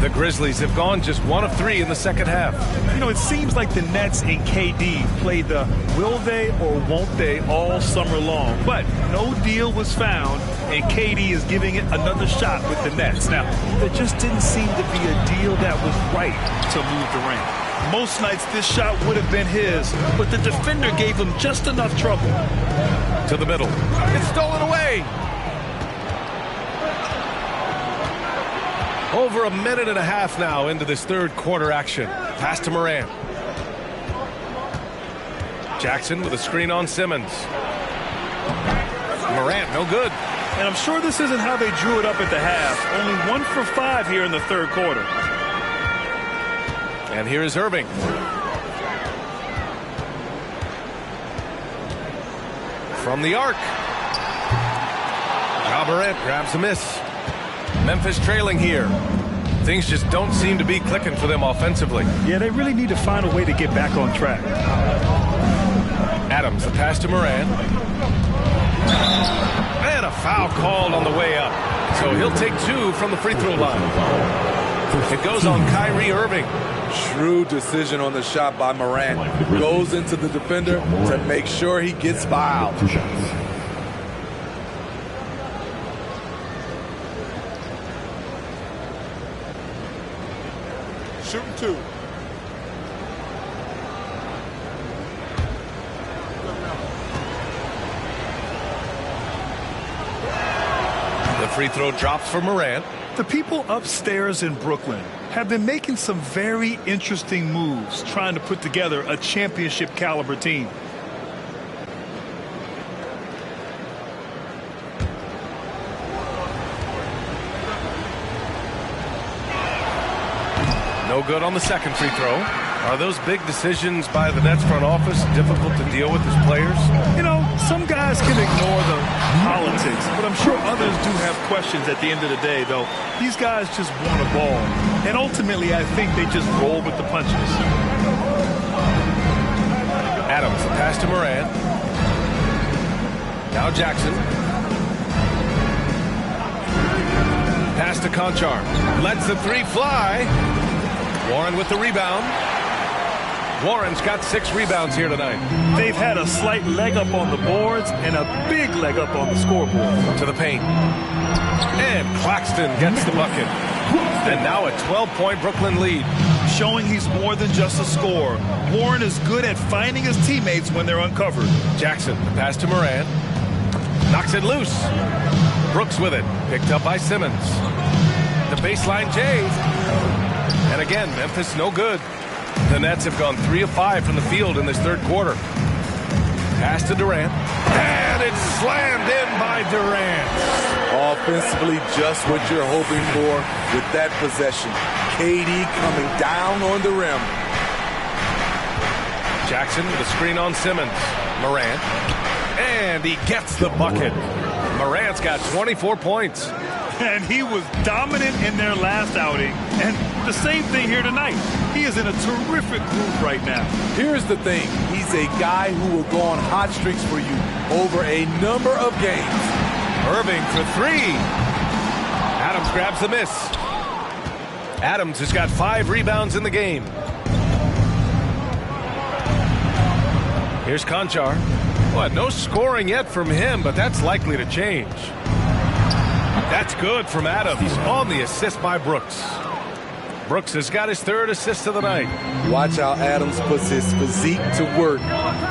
Speaker 2: The Grizzlies have gone just 1 of 3 in the second half.
Speaker 4: You know, it seems like the Nets and KD played the will they or won't they all summer long. But no deal was found, and KD is giving it another shot with the Nets. Now, there just didn't seem to be a deal that was right to move Durant. Most nights this shot would have been his, but the defender gave him just enough trouble.
Speaker 2: To the middle. It's stolen away. Over a minute and a half now into this third quarter action. Pass to Morant. Jackson with a screen on Simmons. Morant, no good.
Speaker 4: And I'm sure this isn't how they drew it up at the half. Only 1 for 5 here in the third quarter.
Speaker 2: And here is Irving. From the arc. Ja Morant grabs a miss. Memphis trailing here. Things just don't seem to be clicking for them offensively.
Speaker 4: Yeah, they really need to find a way to get back on track.
Speaker 2: Adams, the pass to Morant. And a foul called on the way up. So he'll take 2 from the free throw line. It goes on Kyrie Irving.
Speaker 5: Shrewd decision on the shot by Morant. Goes into the defender to make sure he gets fouled.
Speaker 1: 2 shots.
Speaker 8: Shooting 2.
Speaker 2: The free throw drops for Morant.
Speaker 4: The people upstairs in Brooklyn have been making some very interesting moves trying to put together a championship caliber team.
Speaker 2: No good on the second free throw. Are those big decisions by the Nets front office difficult to deal with as players?
Speaker 4: You know, some guys can ignore the politics, but I'm sure others do have questions at the end of the day, though. These guys just want a ball. And ultimately, I think they just roll with the punches.
Speaker 2: Adams, the pass to Morant. Now Jackson. Pass to Conchar. Lets the 3 fly. Warren with the rebound. Warren's got 6 rebounds here tonight.
Speaker 4: They've had a slight leg up on the boards and a big leg up on the scoreboard.
Speaker 2: To the paint. And Claxton gets the bucket. And now a 12-point Brooklyn lead.
Speaker 4: Showing he's more than just a scorer. Warren is good at finding his teammates when they're uncovered.
Speaker 2: Jackson, the pass to Morant. Knocks it loose. Brooks with it. Picked up by Simmons. The baseline J. And again, Memphis no good. The Nets have gone 3 of 5 from the field in this third quarter. Pass to Durant. And it's slammed in by Durant.
Speaker 5: Offensively, just what you're hoping for with that possession. KD coming down on the rim.
Speaker 2: Jackson with a screen on Simmons. Morant. And he gets the bucket. Morant's got 24 points.
Speaker 4: And he was dominant in their last outing. And the same thing here tonight. He is in a terrific groove right now.
Speaker 5: Here's the thing. He's a guy who will go on hot streaks for you over a number of games.
Speaker 2: Irving for 3. Adams grabs the miss. Adams has got 5 rebounds in the game. Here's Conchar. Well, no scoring yet from him, but that's likely to change. That's good from Adams on the assist by Brooks. Brooks has got his 3rd assist of the night.
Speaker 5: Watch how Adams puts his physique to work,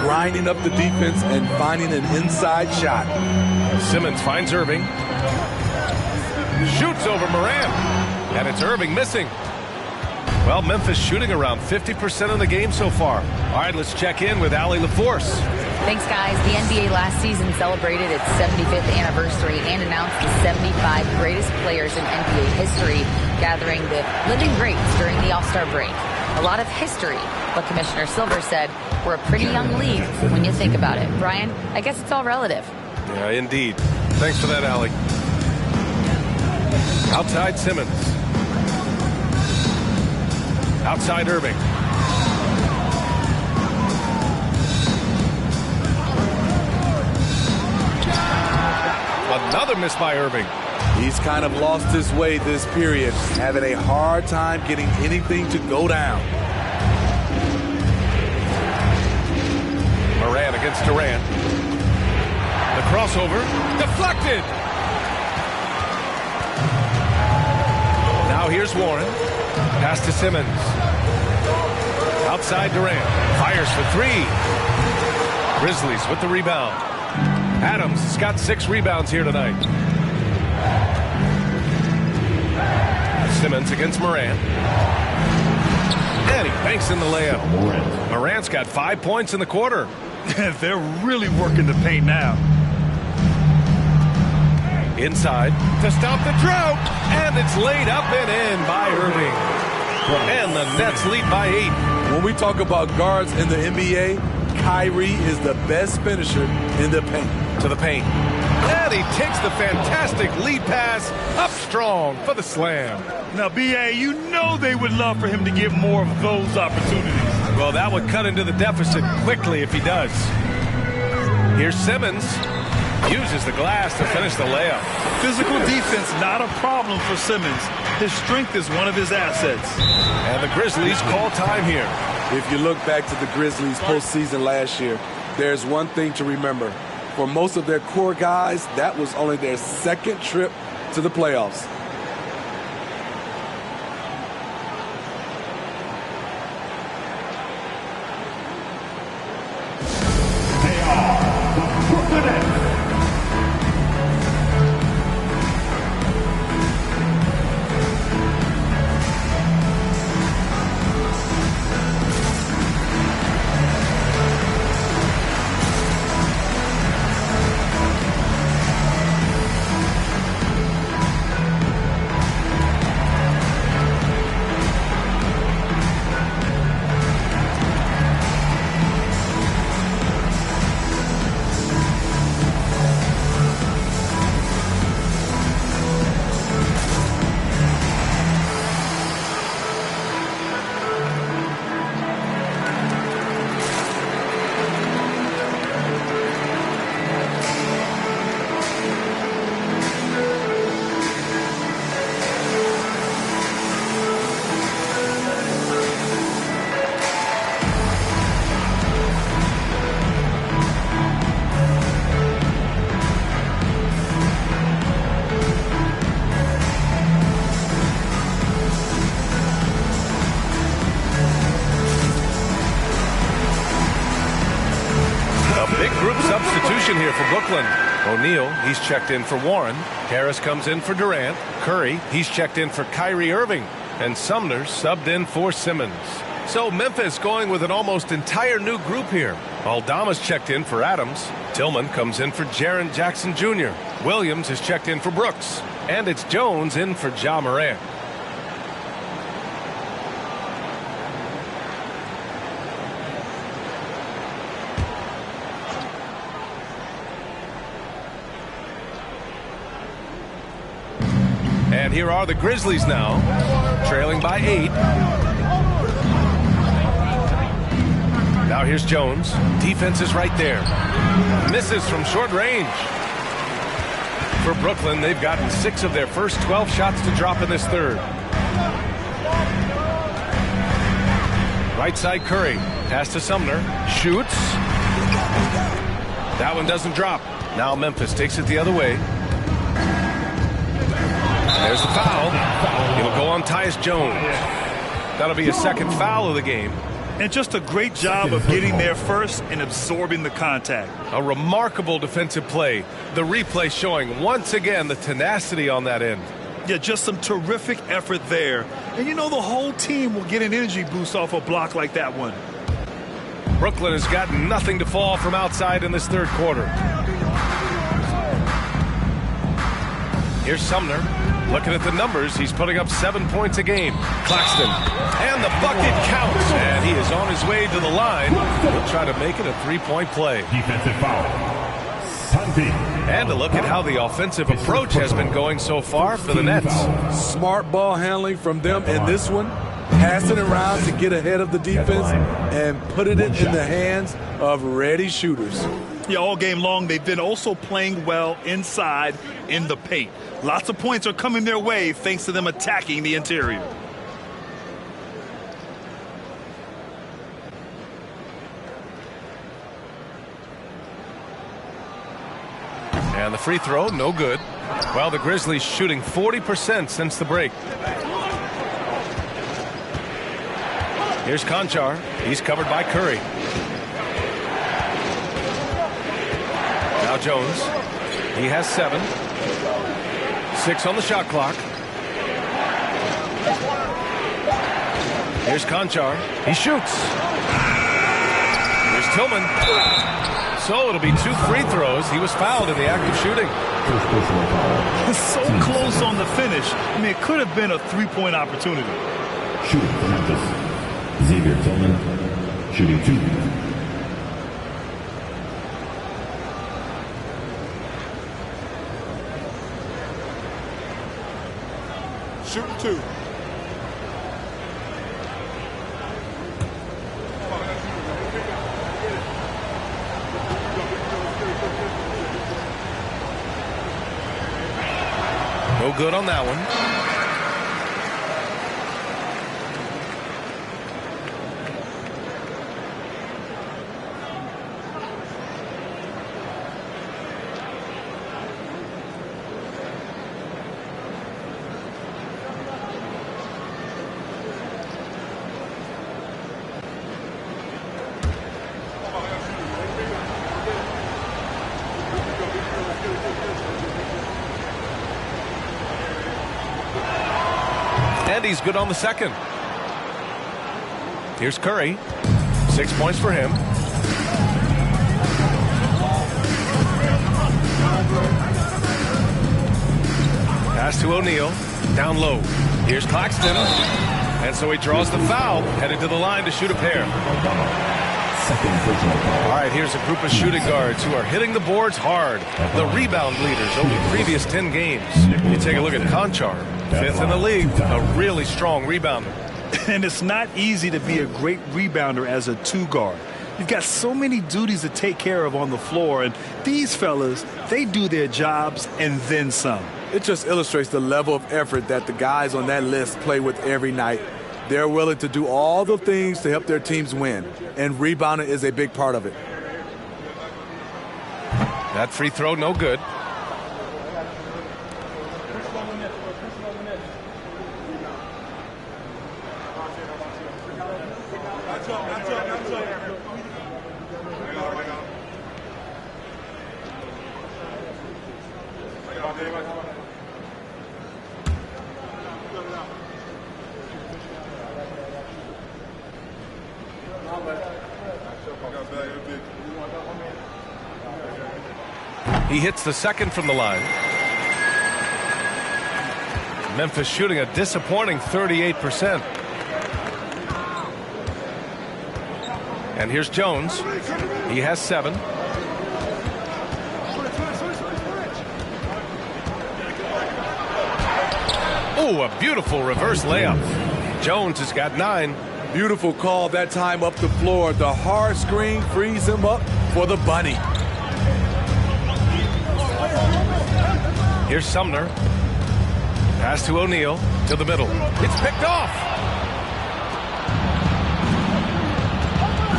Speaker 5: grinding up the defense and finding an inside shot.
Speaker 2: Simmons finds Irving. Shoots over Morant. And it's Irving missing. Well, Memphis shooting around 50% of the game so far. All right, let's check in with Allie LaForce.
Speaker 3: Thanks, guys. The NBA last season celebrated its 75th anniversary and announced the 75 greatest players in NBA history, gathering the living greats during the All-Star break. A lot of history, but Commissioner Silver said we're a pretty young league when you think about it. Brian, I guess it's all relative.
Speaker 2: Yeah, indeed. Thanks for that, Allie. Outside Simmons. Outside Irving. Another miss by Irving.
Speaker 5: He's kind of lost his way this period, having a hard time getting anything to go down.
Speaker 2: Moran against Durant. The crossover. Deflected. Now here's Warren. Pass to Simmons. Outside Durant. Fires for three. Grizzlies with the rebound. Adams has got 6 rebounds here tonight. Simmons against Moran. And he banks in the layup. Morant's got 5 points in the quarter.
Speaker 4: They're really working the paint now.
Speaker 2: Inside to stop the drought. And it's laid up and in by Irving. And the Nets lead by 8.
Speaker 5: When we talk about guards in the NBA, Kyrie is the best finisher in the paint.
Speaker 2: To the paint. And he takes the fantastic lead pass up strong for the slam.
Speaker 4: Now, B.A., you know they would love for him to get more of those opportunities.
Speaker 2: Well, that would cut into the deficit quickly if he does. Here's Simmons. Uses the glass to finish the layup.
Speaker 4: Physical defense, not a problem for Simmons. His strength is one of his assets.
Speaker 2: And the Grizzlies call time here.
Speaker 5: If you look back to the Grizzlies postseason last year, there's one thing to remember. For most of their core guys, that was only their second trip to the playoffs.
Speaker 6: They are the Brooklyn Nets.
Speaker 2: Here for Brooklyn. O'Neal, he's checked in for Warren. Harris comes in for Durant. Curry, he's checked in for Kyrie Irving. And Sumner subbed in for Simmons. So Memphis going with an almost entire new group here. Aldama's checked in for Adams. Tillman comes in for Jaren Jackson Jr. Williams is checked in for Brooks. And it's Jones in for Ja Morant. And here are the Grizzlies now, trailing by 8. Now here's Jones. Defense is right there. Misses from short range. For Brooklyn, they've gotten 6 of their first 12 shots to drop in this third. Right side Curry. Pass to Sumner. Shoots. That one doesn't drop. Now Memphis takes it the other way. There's the foul. It'll go on Tyus Jones. That'll be his second foul of the game.
Speaker 4: And just a great job of getting there first and absorbing the contact.
Speaker 2: A remarkable defensive play. The replay showing once again the tenacity on that end.
Speaker 4: Yeah, just some terrific effort there. And you know the whole team will get an energy boost off a block like that one.
Speaker 2: Brooklyn has got nothing to fall from outside in this third quarter. Here's Sumner. Looking at the numbers, he's putting up 7 points a game. Claxton. And the bucket counts. And he is on his way to the line. He'll try to make it a three-point play.
Speaker 1: Defensive foul.
Speaker 2: And a look at how the offensive approach has been going so far for the Nets.
Speaker 5: Smart ball handling from them in this one. Passing around to get ahead of the defense and putting it in the hands of ready shooters.
Speaker 4: Yeah, all game long, they've been also playing well inside in the paint. Lots of points are coming their way thanks to them attacking the interior.
Speaker 2: And the free throw, no good. Well, the Grizzlies shooting 40% since the break. Here's Conchar. He's covered by Curry. Now Jones. He has 7. 6 on the shot clock. Here's Conchar. He shoots. Here's Tillman. So it'll be 2 free throws. He was fouled in the act of shooting.
Speaker 4: So close on the finish. I mean, it could have been a 3-point opportunity.
Speaker 1: Shooting for Memphis. Xavier Tillman, shooting 2.
Speaker 8: Shooting 2.
Speaker 2: No good on that one. And he's good on the second. Here's Curry. 6 points for him. Pass to O'Neal. Down low. Here's Claxton. And so he draws the foul. Headed to the line to shoot a pair. All right, here's a group of shooting guards who are hitting the boards hard. The rebound leaders over the previous 10 games. You take a look at Conchar. 5th in the league, a really strong rebounder.
Speaker 4: And it's not easy to be a great rebounder as a 2-guard. You've got so many duties to take care of on the floor, and these fellas, they do their jobs and then some.
Speaker 5: It just illustrates the level of effort that the guys on that list play with every night. They're willing to do all the things to help their teams win, and rebounding is a big part of it.
Speaker 2: That free throw, no good. He hits the second from the line. Memphis shooting a disappointing 38%. And here's Jones. He has 7. Oh, a beautiful reverse layup. Jones has got 9.
Speaker 5: Beautiful call that time up the floor. The hard screen frees him up for the bunny.
Speaker 2: Here's Sumner. Pass to O'Neal to the middle. It's picked off.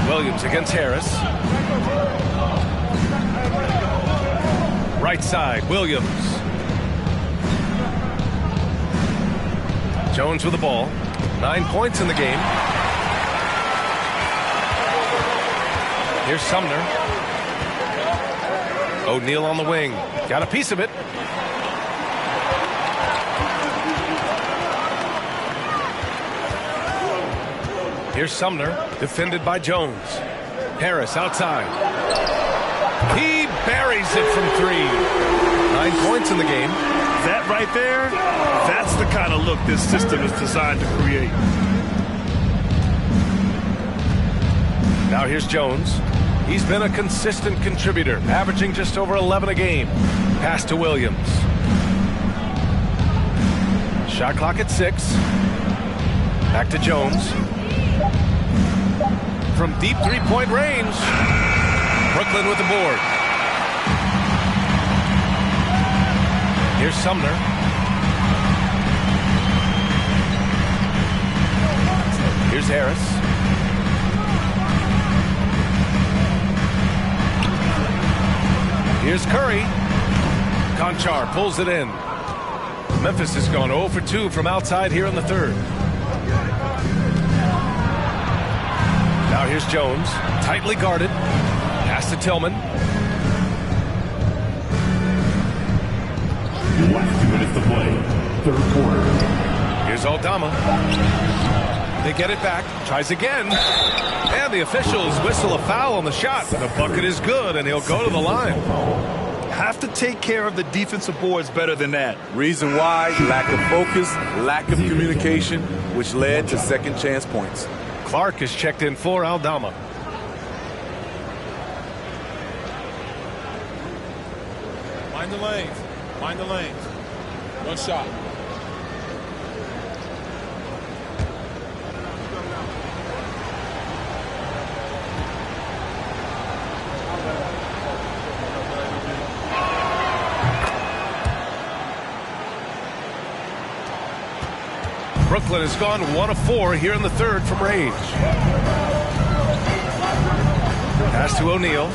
Speaker 2: Williams against Harris. Right side, Williams. Jones with the ball. 9 points in the game. Here's Sumner. O'Neal on the wing. Got a piece of it. Here's Sumner, defended by Jones. Harris outside. He buries it from 3. 9 points in the game.
Speaker 4: That right there, that's the kind of look this system is designed to create.
Speaker 2: Now here's Jones. He's been a consistent contributor, averaging just over 11 a game. Pass to Williams. Shot clock at 6. Back to Jones. From deep three-point range. Brooklyn with the board. Here's Sumner. Here's Harris. Here's Curry. Conchar pulls it in. Memphis has gone 0 for 2 from outside here in the third. Now here's Jones. Tightly guarded. Pass to Tillman.
Speaker 1: Last 2 minutes to play. Third quarter.
Speaker 2: Here's Aldama. They get it back. Tries again. And the officials whistle a foul on the shot. The bucket is good, and he'll go to the line.
Speaker 4: Have to take care of the defensive boards better than that.
Speaker 5: Reason why, lack of focus, lack of communication, which led to second chance points.
Speaker 2: Clark is checked in for Aldama.
Speaker 10: Mind the lanes. Mind the lanes. One shot.
Speaker 2: Brooklyn has gone 1 of 4 here in the third from range. Pass to O'Neal.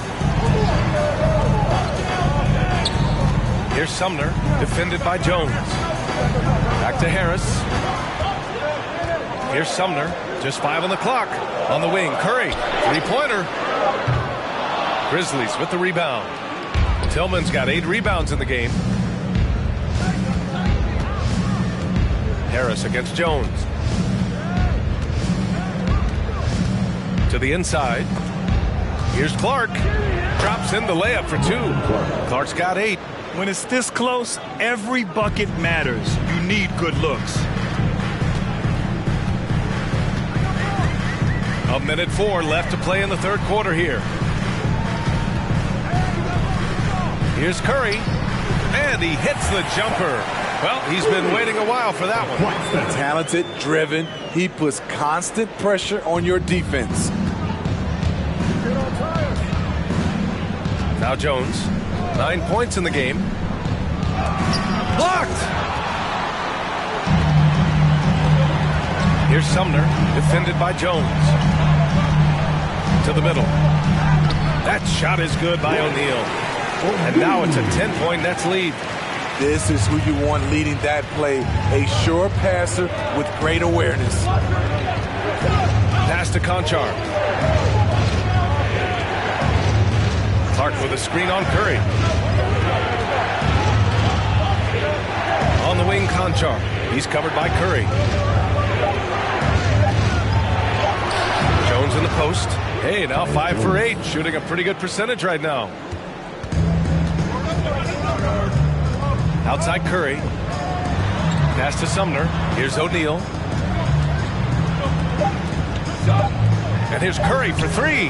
Speaker 2: Here's Sumner, defended by Jones. Back to Harris. Here's Sumner, just 5 on the clock. On the wing, Curry, three-pointer. Grizzlies with the rebound. Tillman's got 8 rebounds in the game. Harris against Jones. To the inside. Here's Clark. Drops in the layup for 2. Clark's got 8.
Speaker 4: When it's this close, every bucket matters. You need good looks.
Speaker 2: A minute 4 left to play in the third quarter here. Here's Curry. And he hits the jumper. Well, he's been waiting a while for that one.
Speaker 5: Talented, driven. He puts constant pressure on your defense.
Speaker 2: Now Jones. 9 points in the game. Blocked! Here's Sumner, defended by Jones. To the middle. That shot is good by O'Neal. And now it's a 10-point Nets lead.
Speaker 5: This is who you want leading that play. A sure passer with great awareness.
Speaker 2: Pass to Conchar. Clark with a screen on Curry. On the wing, Conchar. He's covered by Curry. Jones in the post. Hey, now 5 for 8. Shooting a pretty good percentage right now. Outside Curry. Pass to Sumner. Here's O'Neal. And here's Curry for 3.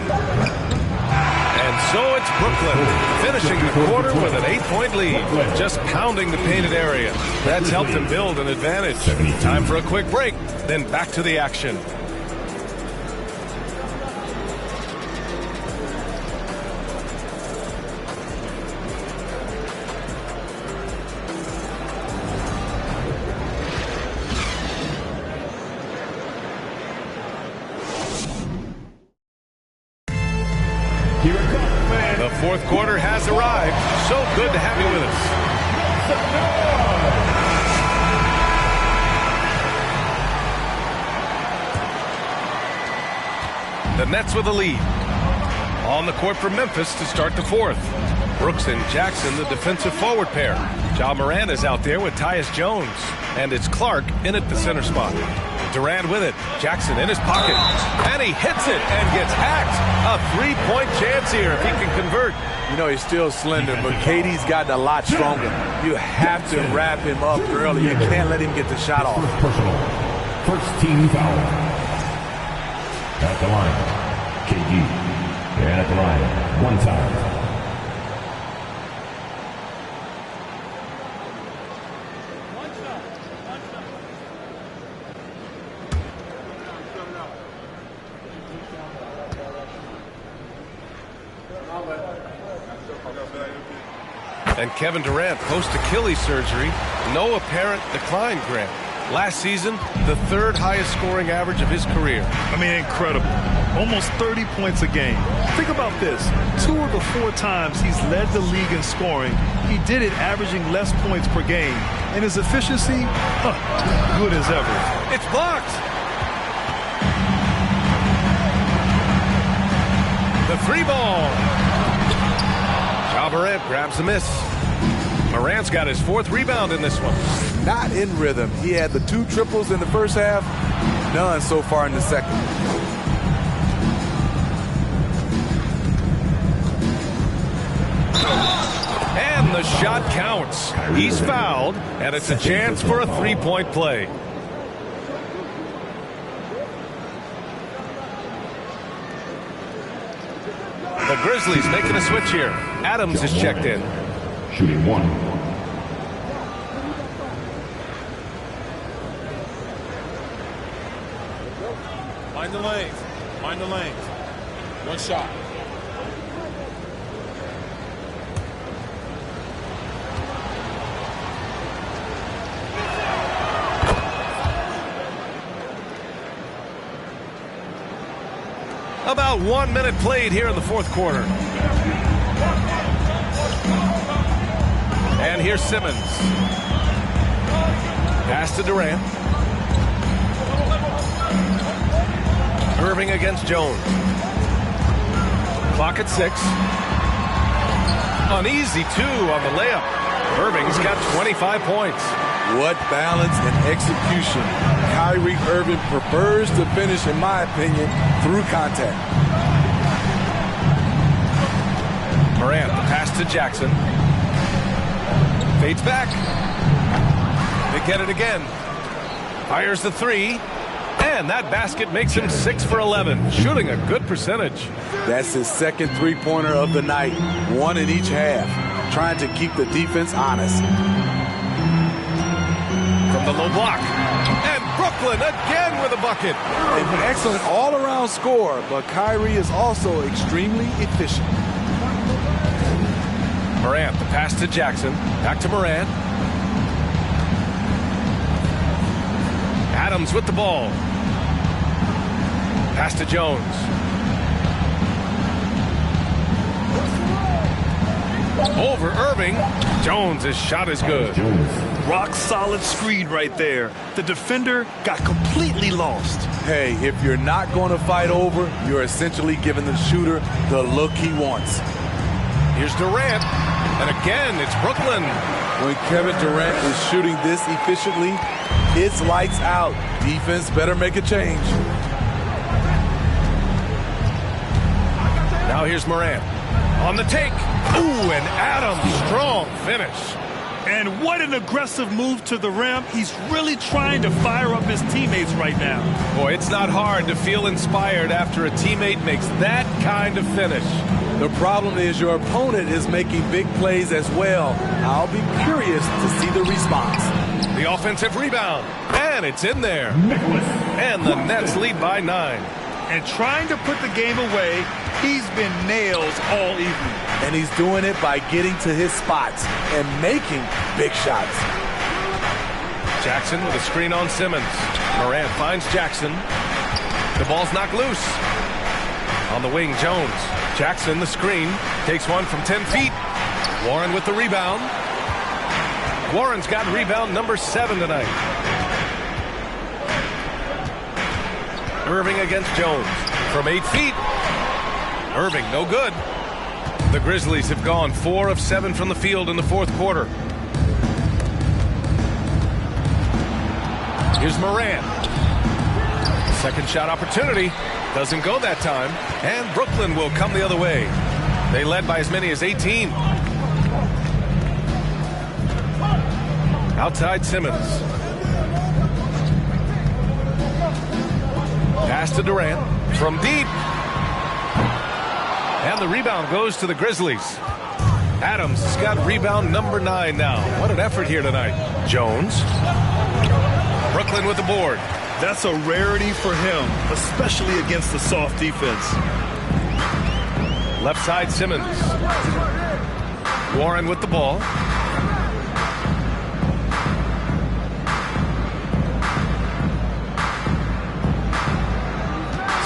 Speaker 2: And so it's Brooklyn finishing the quarter with an 8-point lead. Just pounding the painted area. That's helped them build an advantage. Time for a quick break, then back to the action. The fourth quarter has arrived. So good to have you with us. The Nets with a lead. On the court for Memphis to start the fourth. Brooks and Jackson, the defensive forward pair. Ja Morant is out there with Tyus Jones. And it's Clark in at the center spot. Durant with it. Jackson in his pocket. And he hits it and gets hacked. A three-point chance here if he can convert.
Speaker 8: You know, he's still slender, but KD's gotten a lot stronger. You have to wrap him up early. You can't let him get the shot off.
Speaker 1: Personal. First team foul. At the line, KD. And at the line, one time.
Speaker 2: And Kevin Durant post-Achilles surgery, no apparent decline, Grant. Last season, the third highest scoring average of his career.
Speaker 4: I mean, incredible. Almost 30 points a game. Think about this. 2 of the 4 times he's led the league in scoring, he did it averaging less points per game. And his efficiency, good as ever.
Speaker 2: It's blocked. The three ball. Ja Morant grabs the miss. Morant's got his 4th rebound in this one.
Speaker 8: Not in rhythm. He had the 2 triples in the first half, none so far in the second.
Speaker 2: And the shot counts. He's fouled, and it's a chance for a three-point play. The Grizzlies making a switch here. Adams is checked in.
Speaker 1: Shooting 1.
Speaker 10: Mind the lanes. Mind the lanes. One shot.
Speaker 2: About 1 minute played here in the 4th quarter. And here's Simmons. Pass to Durant. Irving against Jones. Clock at 6. An easy 2 on the layup. Irving's got 25 points.
Speaker 5: What balance and execution. Kyrie Irving prefers to finish, in my opinion, through contact.
Speaker 2: Morant, the pass to Jackson. Fades back. They get it again. Fires the 3. And that basket makes him 6 for 11, shooting a good percentage.
Speaker 5: That's his 2nd three-pointer of the night, 1 in each half, trying to keep the defense honest.
Speaker 2: From the low block. And Brooklyn again with a bucket.
Speaker 5: An excellent all-around score, but Kyrie is also extremely efficient.
Speaker 2: Morant, the pass to Jackson. Back to Morant. Adams with the ball. Pass to Jones. Over Irving. Jones' shot is good.
Speaker 4: Rock solid screen right there. The defender got completely lost.
Speaker 5: Hey, if you're not going to fight over, you're essentially giving the shooter the look he wants.
Speaker 2: Here's Durant. And again, it's Brooklyn.
Speaker 5: When Kevin Durant is shooting this efficiently, it's lights out. Defense better make a change.
Speaker 2: Now here's Morant. On the take. Ooh, and Adams, strong finish.
Speaker 4: And what an aggressive move to the rim. He's really trying to fire up his teammates right now.
Speaker 2: Boy, it's not hard to feel inspired after a teammate makes that kind of finish.
Speaker 5: The problem is your opponent is making big plays as well. I'll be curious to see the response.
Speaker 2: The offensive rebound. And it's in there. And the Nets lead by 9.
Speaker 4: And trying to put the game away, he's been nails all evening.
Speaker 5: And he's doing it by getting to his spots and making big shots.
Speaker 2: Jackson with a screen on Simmons. Morant finds Jackson. The ball's knocked loose. On the wing, Jones. Jackson, the screen. Takes one from 10 feet. Warren with the rebound. Warren's got rebound number 7 tonight. Irving against Jones. From 8 feet. Irving, no good. The Grizzlies have gone 4 of 7 from the field in the 4th quarter. Here's Morant. Second shot opportunity. Doesn't go that time. And Brooklyn will come the other way. They led by as many as 18. Outside Simmons. Pass to Durant from deep. And the rebound goes to the Grizzlies. Adams has got rebound number 9 now. What an effort here tonight. Jones. Brooklyn with the board.
Speaker 4: That's a rarity for him, especially against the soft defense.
Speaker 2: Left side Simmons. Warren with the ball.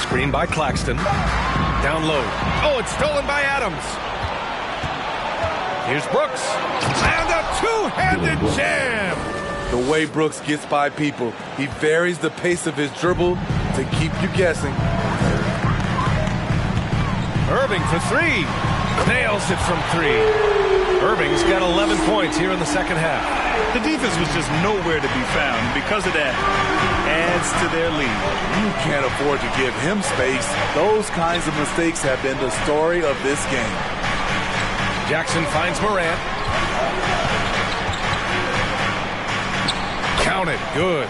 Speaker 2: Screen by Claxton. Down low. Oh, it's stolen by Adams. Here's Brooks. And a two-handed jam.
Speaker 5: The way Brooks gets by people, he varies the pace of his dribble to keep you guessing.
Speaker 2: Irving for 3. Nails it from 3. Irving's got 11 points here in the second half.
Speaker 4: The defense was just nowhere to be found. Because of that, adds to their lead.
Speaker 5: You can't afford to give him space. Those kinds of mistakes have been the story of this game.
Speaker 2: Jackson finds Morant. Count it. Good.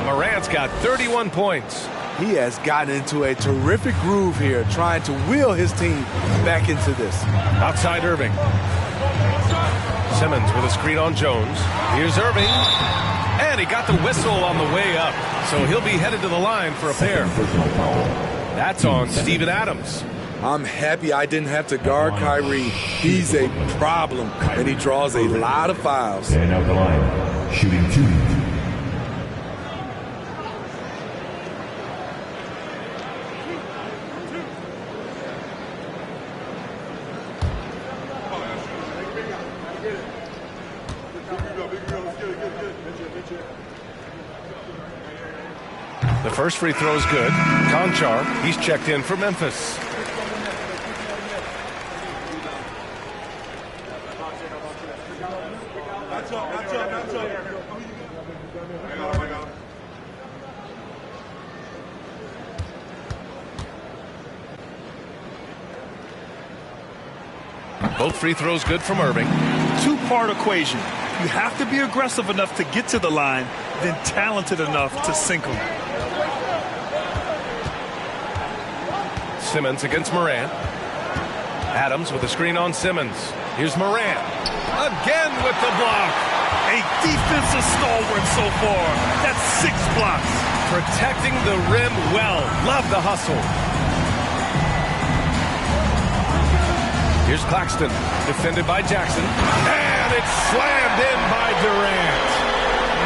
Speaker 2: Morant's got 31 points.
Speaker 5: He has gotten into a terrific groove here, trying to wheel his team back into this.
Speaker 2: Outside Irving. Simmons with a screen on Jones. Here's Irving. And he got the whistle on the way up. So he'll be headed to the line for a pair. That's on Steven Adams.
Speaker 5: I'm happy I didn't have to guard Kyrie. He's a problem, and he draws a lot of fouls.
Speaker 1: And out the line, shooting 2.
Speaker 2: The first free throw is good. Conchar, he's checked in for Memphis. Both free throws good from Irving.
Speaker 4: Two-part equation. You have to be aggressive enough to get to the line, then talented enough to sink them.
Speaker 2: Simmons against Morant. Adams with a screen on Simmons. Here's Morant. Again with the block.
Speaker 4: A defensive stalwart so far. That's 6 blocks.
Speaker 2: Protecting the rim well. Love the hustle. Here's Claxton, defended by Jackson. And it's slammed in by Durant.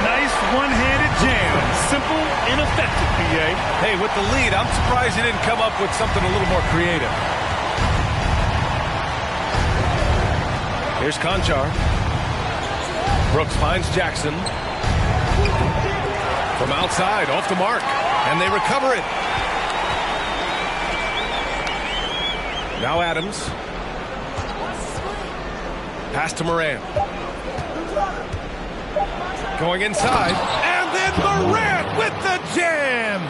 Speaker 4: Nice one-handed jam. Simple and effective, PA.
Speaker 2: Hey, with the lead, I'm surprised he didn't come up with something a little more creative. Here's Conchar. Brooks finds Jackson. From outside, off the mark. And they recover it. Now Adams. Pass to Morant. Going inside. And then Morant with the jam.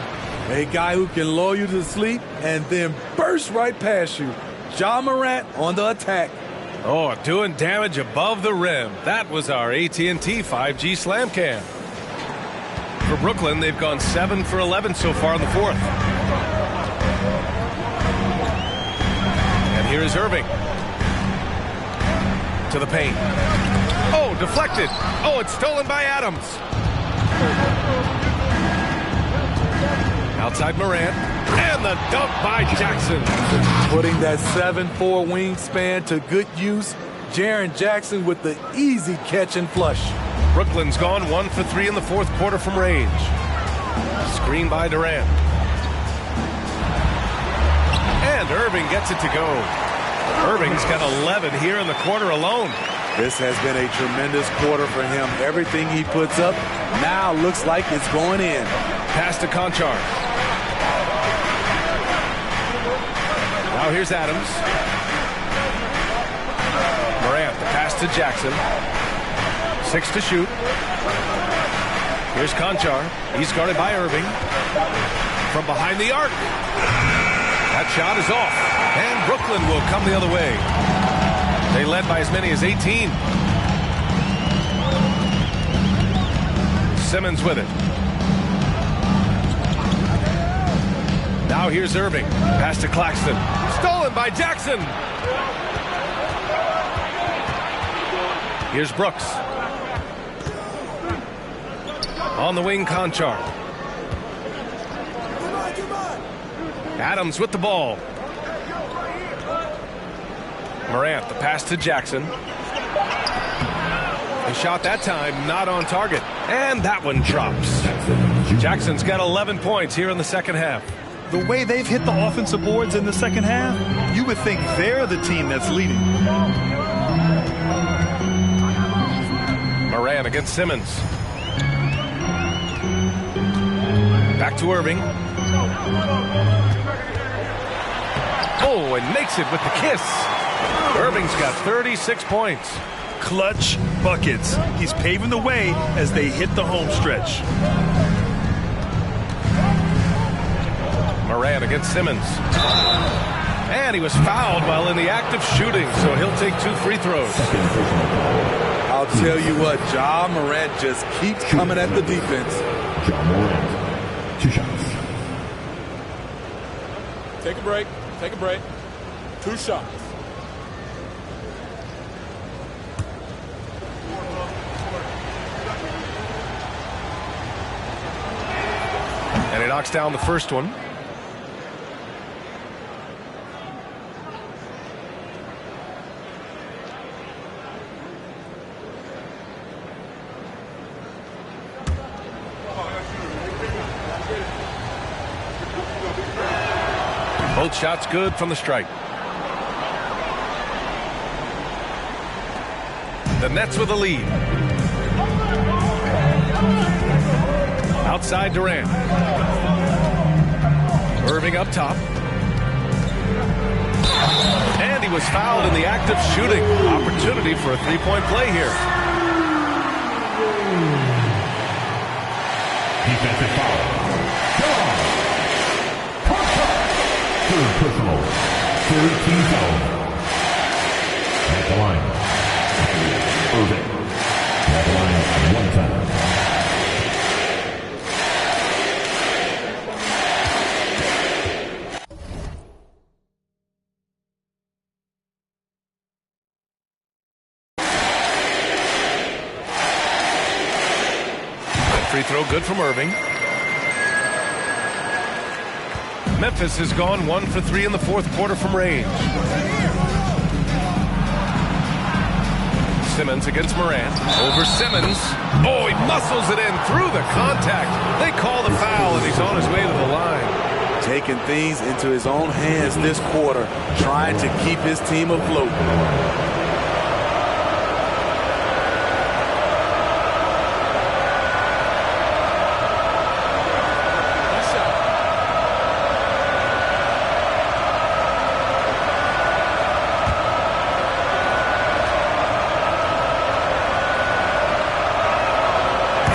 Speaker 5: A guy who can lull you to sleep and then burst right past you. Ja Morant on the attack.
Speaker 2: Oh, doing damage above the rim. That was our AT&T 5G Slam Cam. For Brooklyn, they've gone 7 for 11 so far in the fourth. And here is Irving. To the paint. Oh, deflected. Oh, it's stolen by Adams. Outside Morant. And the dunk by Jackson.
Speaker 5: Putting that 7'4" wingspan to good use. Jaren Jackson with the easy catch and flush.
Speaker 2: Brooklyn's gone 1 for 3 in the fourth quarter from range. Screen by Durant. And Irving gets it to go. Irving's got 11 here in the quarter alone.
Speaker 5: This has been a tremendous quarter for him. Everything he puts up now looks like it's going in.
Speaker 2: Pass to Conchar. Now here's Adams. Morant, the pass to Jackson. 6 to shoot. Here's Conchar. He's guarded by Irving. From behind the arc. That shot is off. And Brooklyn will come the other way. They led by as many as 18. Simmons with it. Now here's Irving. Pass to Claxton. Stolen by Jackson. Here's Brooks. On the wing, Conchar. Adams with the ball. Morant, the pass to Jackson. The shot that time, not on target. And that one drops. Jackson's got 11 points here in the second half.
Speaker 4: The way they've hit the offensive boards in the second half, you would think they're the team that's leading.
Speaker 2: Morant against Simmons. Back to Irving. Oh, and makes it with the kiss. Irving's got 36 points.
Speaker 4: Clutch buckets. He's paving the way as they hit the home stretch.
Speaker 2: Morant against Simmons. And he was fouled while in the act of shooting, so he'll take 2 free throws.
Speaker 5: I'll tell you what, Ja Morant just keeps coming at the defense.
Speaker 1: Ja Morant, 2 shots.
Speaker 10: Take a break. Take a break. 2 shots.
Speaker 2: And he knocks down the first one. Both shots good from the stripe. The Nets with the lead. Outside Durant. Irving up top. And he was fouled in the act of shooting. Opportunity for a 3-point play here.
Speaker 1: Defensive foul. Third personal. Third team foul. At the line. Irving. At the line 1 time.
Speaker 2: Free throw good from Irving. Memphis has gone 1 for 3 in the fourth quarter from range. Simmons against Morant. Over Simmons. Oh, he muscles it in through the contact. They call the foul, and he's on his way to the line.
Speaker 5: Taking things into his own hands this quarter, trying to keep his team afloat.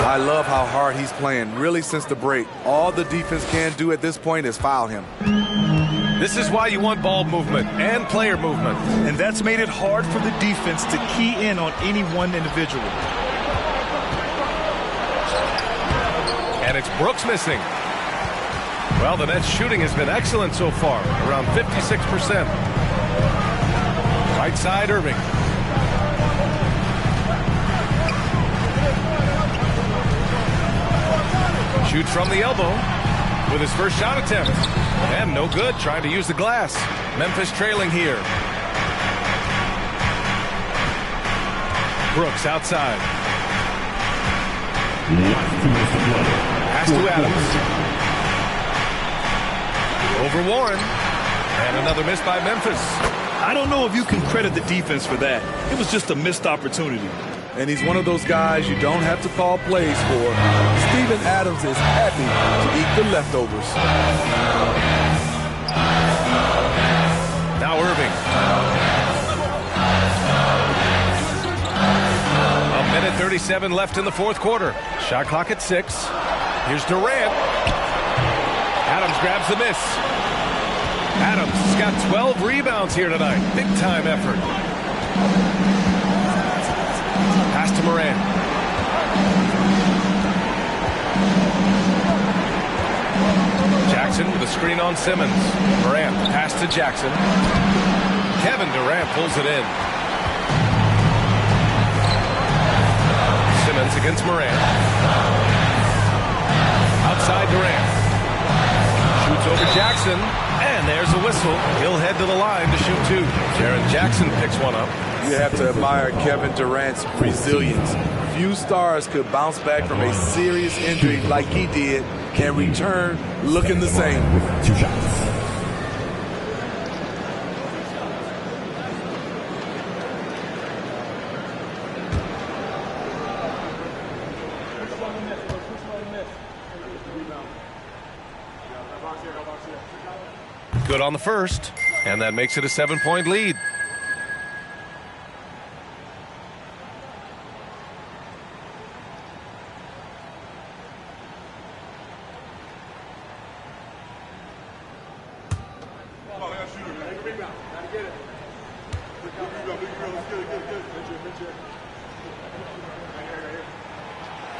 Speaker 5: I love how hard he's playing, really, since the break. All the defense can do at this point is foul him.
Speaker 2: This is why you want ball movement and player movement.
Speaker 4: And that's made it hard for the defense to key in on any one individual.
Speaker 2: And it's Brooks missing. Well, the Nets shooting has been excellent so far, around 56%. Right side, Irving. Shoots from the elbow with his first shot attempt. And no good, trying to use the glass. Memphis trailing here. Brooks outside. Pass to Adams. Over Warren. And another miss by Memphis.
Speaker 4: I don't know if you can credit the defense for that. It was just a missed opportunity.
Speaker 5: And he's one of those guys you don't have to call plays for. Steven Adams is happy to eat the leftovers.
Speaker 2: Now Irving. 1:30 2:37 left in the fourth quarter. Shot clock at 6. Here's Durant. Adams grabs the miss. Adams has got 12 rebounds here tonight. Big time effort. Pass to Morant. Jackson with a screen on Simmons. Morant pass to Jackson. Kevin Durant pulls it in. Simmons against Morant. Outside Durant. Shoots over Jackson. And there's a whistle. He'll head to the line to shoot 2. Jaren Jackson picks one up.
Speaker 5: You have to admire Kevin Durant's resilience. Few stars could bounce back from a serious injury like he did and return looking the same.
Speaker 1: With 2 shots.
Speaker 2: Good on the first, and that makes it a 7-point lead.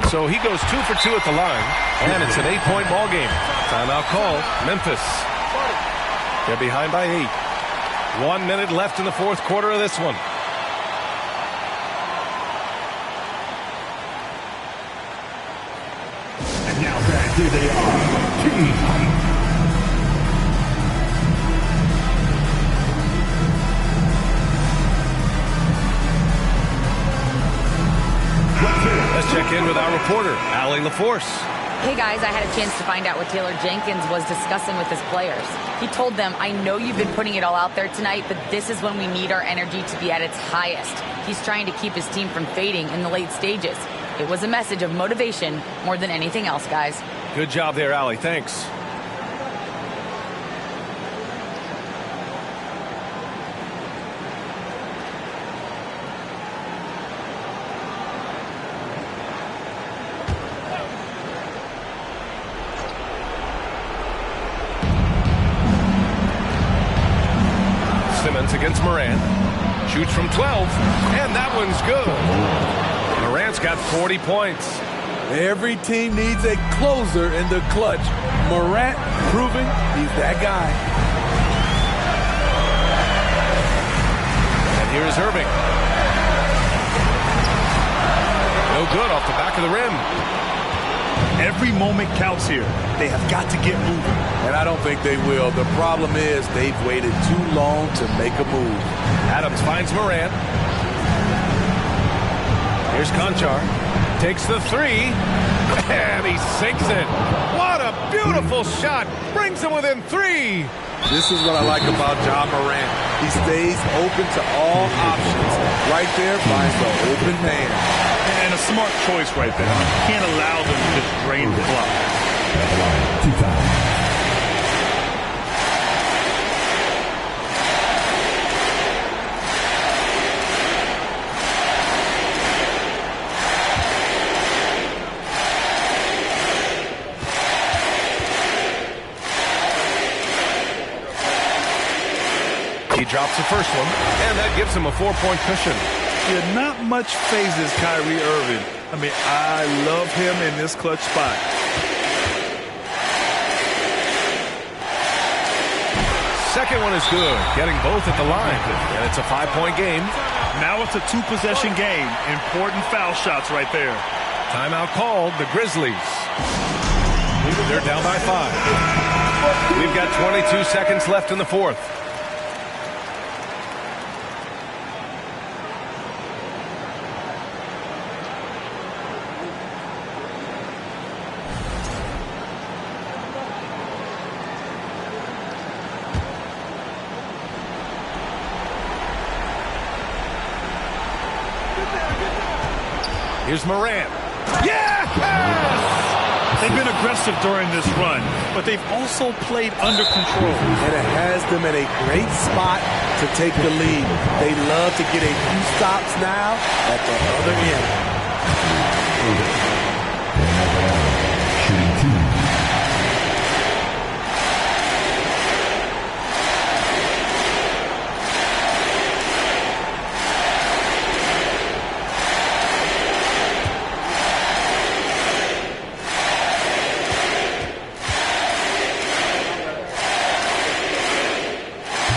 Speaker 2: So he goes 2 for 2 at the line, and it's an 8-point ball game. Timeout call, Memphis. They're behind by 8. 1 minute left in the fourth quarter of this one.
Speaker 1: And now back to the team.
Speaker 2: Let's check in with our reporter, Allie LaForce.
Speaker 3: Hey guys, I had a chance to find out what Taylor Jenkins was discussing with his players. He told them, I know you've been putting it all out there tonight, but this is when we need our energy to be at its highest. He's trying to keep his team from fading in the late stages. It was a message of motivation more than anything else, guys.
Speaker 2: Good job there, Allie. Thanks. Against Morant. Shoots from 12, and that one's good. Morant's got 40 points.
Speaker 5: Every team needs a closer in the clutch. Morant proving he's that guy.
Speaker 2: And here's Irving. No good off the back of the rim.
Speaker 4: Every moment counts here. They have got to get moving.
Speaker 5: And I don't think they will. The problem is they've waited too long to make a move.
Speaker 2: Adams finds Morant. Here's Conchar. Takes the 3. And he sinks it. What a beautiful shot. Brings him within 3.
Speaker 5: This is what I like about Ja Morant. He stays open to all options. Right there finds the open man.
Speaker 4: And a smart choice right there. You can't allow them to just drain the clock.
Speaker 1: 2 times.
Speaker 2: He drops the first one, and that gives him a 4-point cushion.
Speaker 4: Yeah, not much phases Kyrie Irving. I mean, I love him in this clutch spot.
Speaker 2: Second one is good, getting both at the line, and it's a 5-point game.
Speaker 4: Now it's a 2-possession game. Important foul shots right there.
Speaker 2: Timeout called, the Grizzlies. They're down by 5. We've got 22 seconds left in the fourth. Here's Morant. Yes!
Speaker 4: They've been aggressive during this run, but they've also played under control.
Speaker 5: And it has them in a great spot to take the lead. They love to get a few stops now at the other end.
Speaker 1: Shooting 2.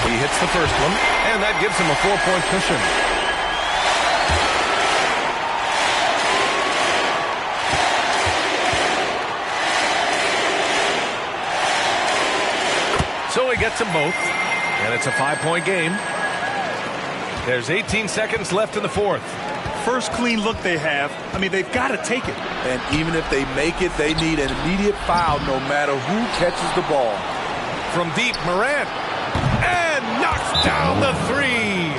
Speaker 2: He hits the first one, and that gives him a 4-point cushion. So he gets them both, and it's a 5-point game. There's 18 seconds left in the fourth.
Speaker 4: First clean look they have. I mean, they've got to take it.
Speaker 5: And even if they make it, they need an immediate foul no matter who catches the ball.
Speaker 2: From deep, Morant. And knocks down the three.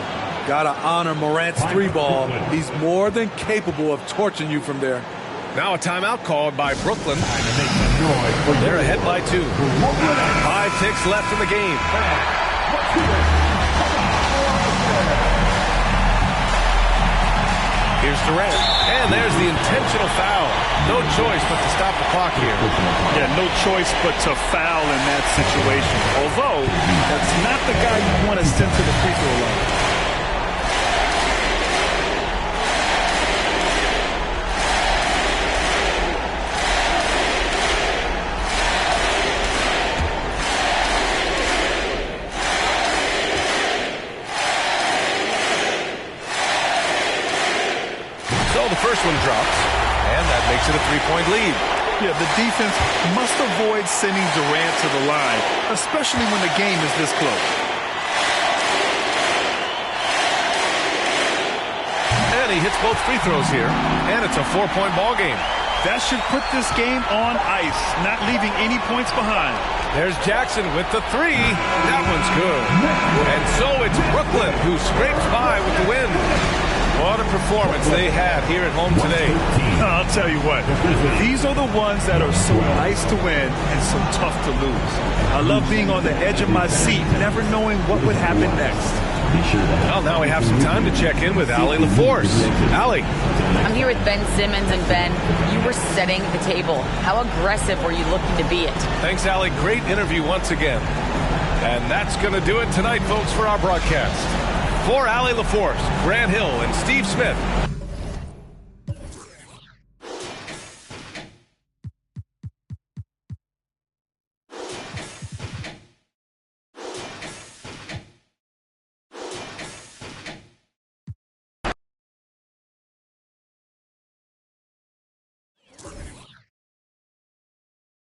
Speaker 5: Gotta honor Morant's 3-ball. He's more than capable of torching you from there.
Speaker 2: Now a timeout called by Brooklyn. They're ahead by 2. 5 ticks left in the game. Here's Durant. And there's the intentional foul. No choice but to stop the clock here.
Speaker 4: Yeah, no choice but to foul in that situation. Although, that's not the guy you want to send to the free throw line.
Speaker 2: The first one drops, and that makes it a 3-point lead.
Speaker 4: Yeah, the defense must avoid sending Durant to the line, especially when the game is this close.
Speaker 2: And he hits both free throws here, and it's a 4-point ball game.
Speaker 4: That should put this game on ice, not leaving any points behind.
Speaker 2: There's Jackson with the 3. That one's good. And so it's Brooklyn who scrapes by with the win. What a performance they had here at home today.
Speaker 4: I'll tell you what, these are the ones that are so nice to win and so tough to lose. I love being on the edge of my seat, never knowing what would happen next.
Speaker 2: Well, now we have some time to check in with Allie LaForce. Allie.
Speaker 3: I'm here with Ben Simmons, and Ben, you were setting the table. How aggressive were you looking to be it?
Speaker 2: Thanks, Allie. Great interview once again. And that's going to do it tonight, folks, for our broadcast. For Allie LaForce, Grant Hill, and Steve Smith,